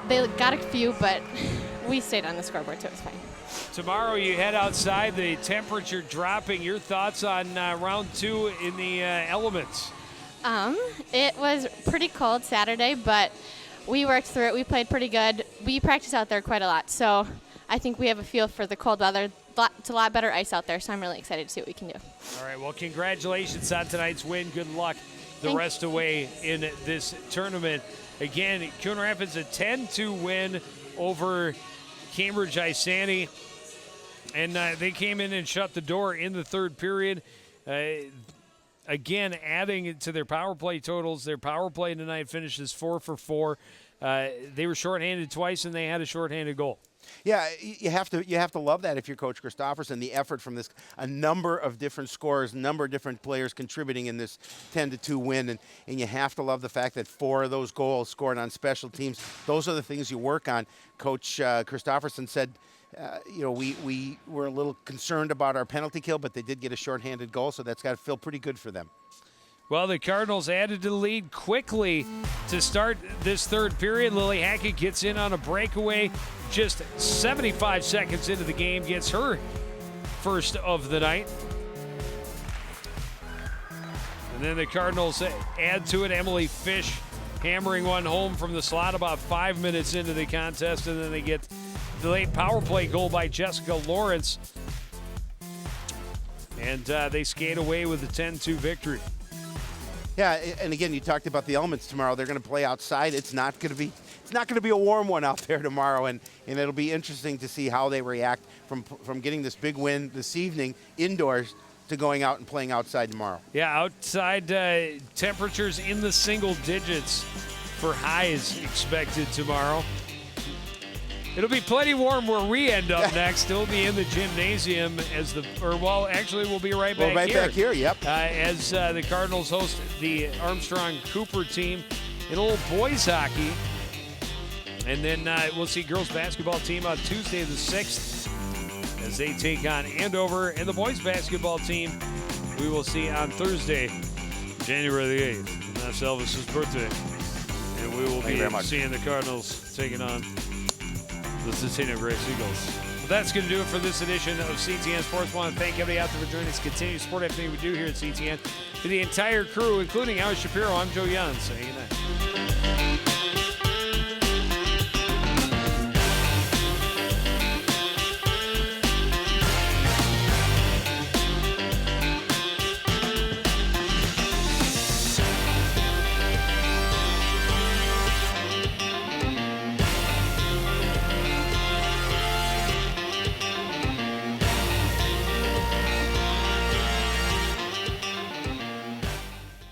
they got a few, but we stayed on the scoreboard, so it was fine. Tomorrow you head outside, the temperature dropping. Your thoughts on round 2 in the elements? It was pretty cold Saturday, but we worked through it. We played pretty good. We practiced out there quite a lot, so I think we have a feel for the cold weather. It's a lot better ice out there, so I'm really excited to see what we can do. All right, well, congratulations on tonight's win. Good luck the rest of the way in this tournament. Again, Coon Rapids a 10-2 win over Cambridge Isanti. And they came in and shut the door in the third period. Again, adding to their power play totals. Their power play tonight finishes 4 for 4. They were shorthanded twice, and they had a shorthanded goal. Yeah, you have to love that if you're Coach Christopherson. The effort from a number of different scorers, a number of different players contributing in this 10-2 win, and you have to love the fact that 4 of those goals scored on special teams. Those are the things you work on. Coach Christopherson said, we were a little concerned about our penalty kill, but they did get a shorthanded goal, so that's got to feel pretty good for them. Well, the Cardinals added to the lead quickly to start this third period. Lily Hackett gets in on a breakaway just 75 seconds into the game, gets her first of the night. And then the Cardinals add to it. Emily Fish hammering one home from the slot about 5 minutes into the contest, and then they get the late power play goal by Jessica Lawrence. And they skate away with a 10-2 victory. Yeah, and again, you talked about the elements tomorrow. They're going to play outside. It's not going to be a warm one out there tomorrow, and it'll be interesting to see how they react from getting this big win this evening indoors to going out and playing outside tomorrow. Yeah, outside temperatures in the single digits for highs expected tomorrow. It'll be plenty warm where we end up next. It'll be in the gymnasium we'll be right back here. Right back here, yep. As the Cardinals host the Armstrong Cooper team in a little boys hockey. And then we'll see girls basketball team on Tuesday the 6th as they take on Andover. And the boys basketball team we will see on Thursday, January the 8th. And that's Elvis's birthday. And we will be seeing the Cardinals taking on the Centennial Grace Eagles. Well, that's going to do it for this edition of CTN Sports. I want to thank everybody out there for joining us. Continue to support everything we do here at CTN. To the entire crew, including Al Shapiro, I'm Joe Young. Saying good night.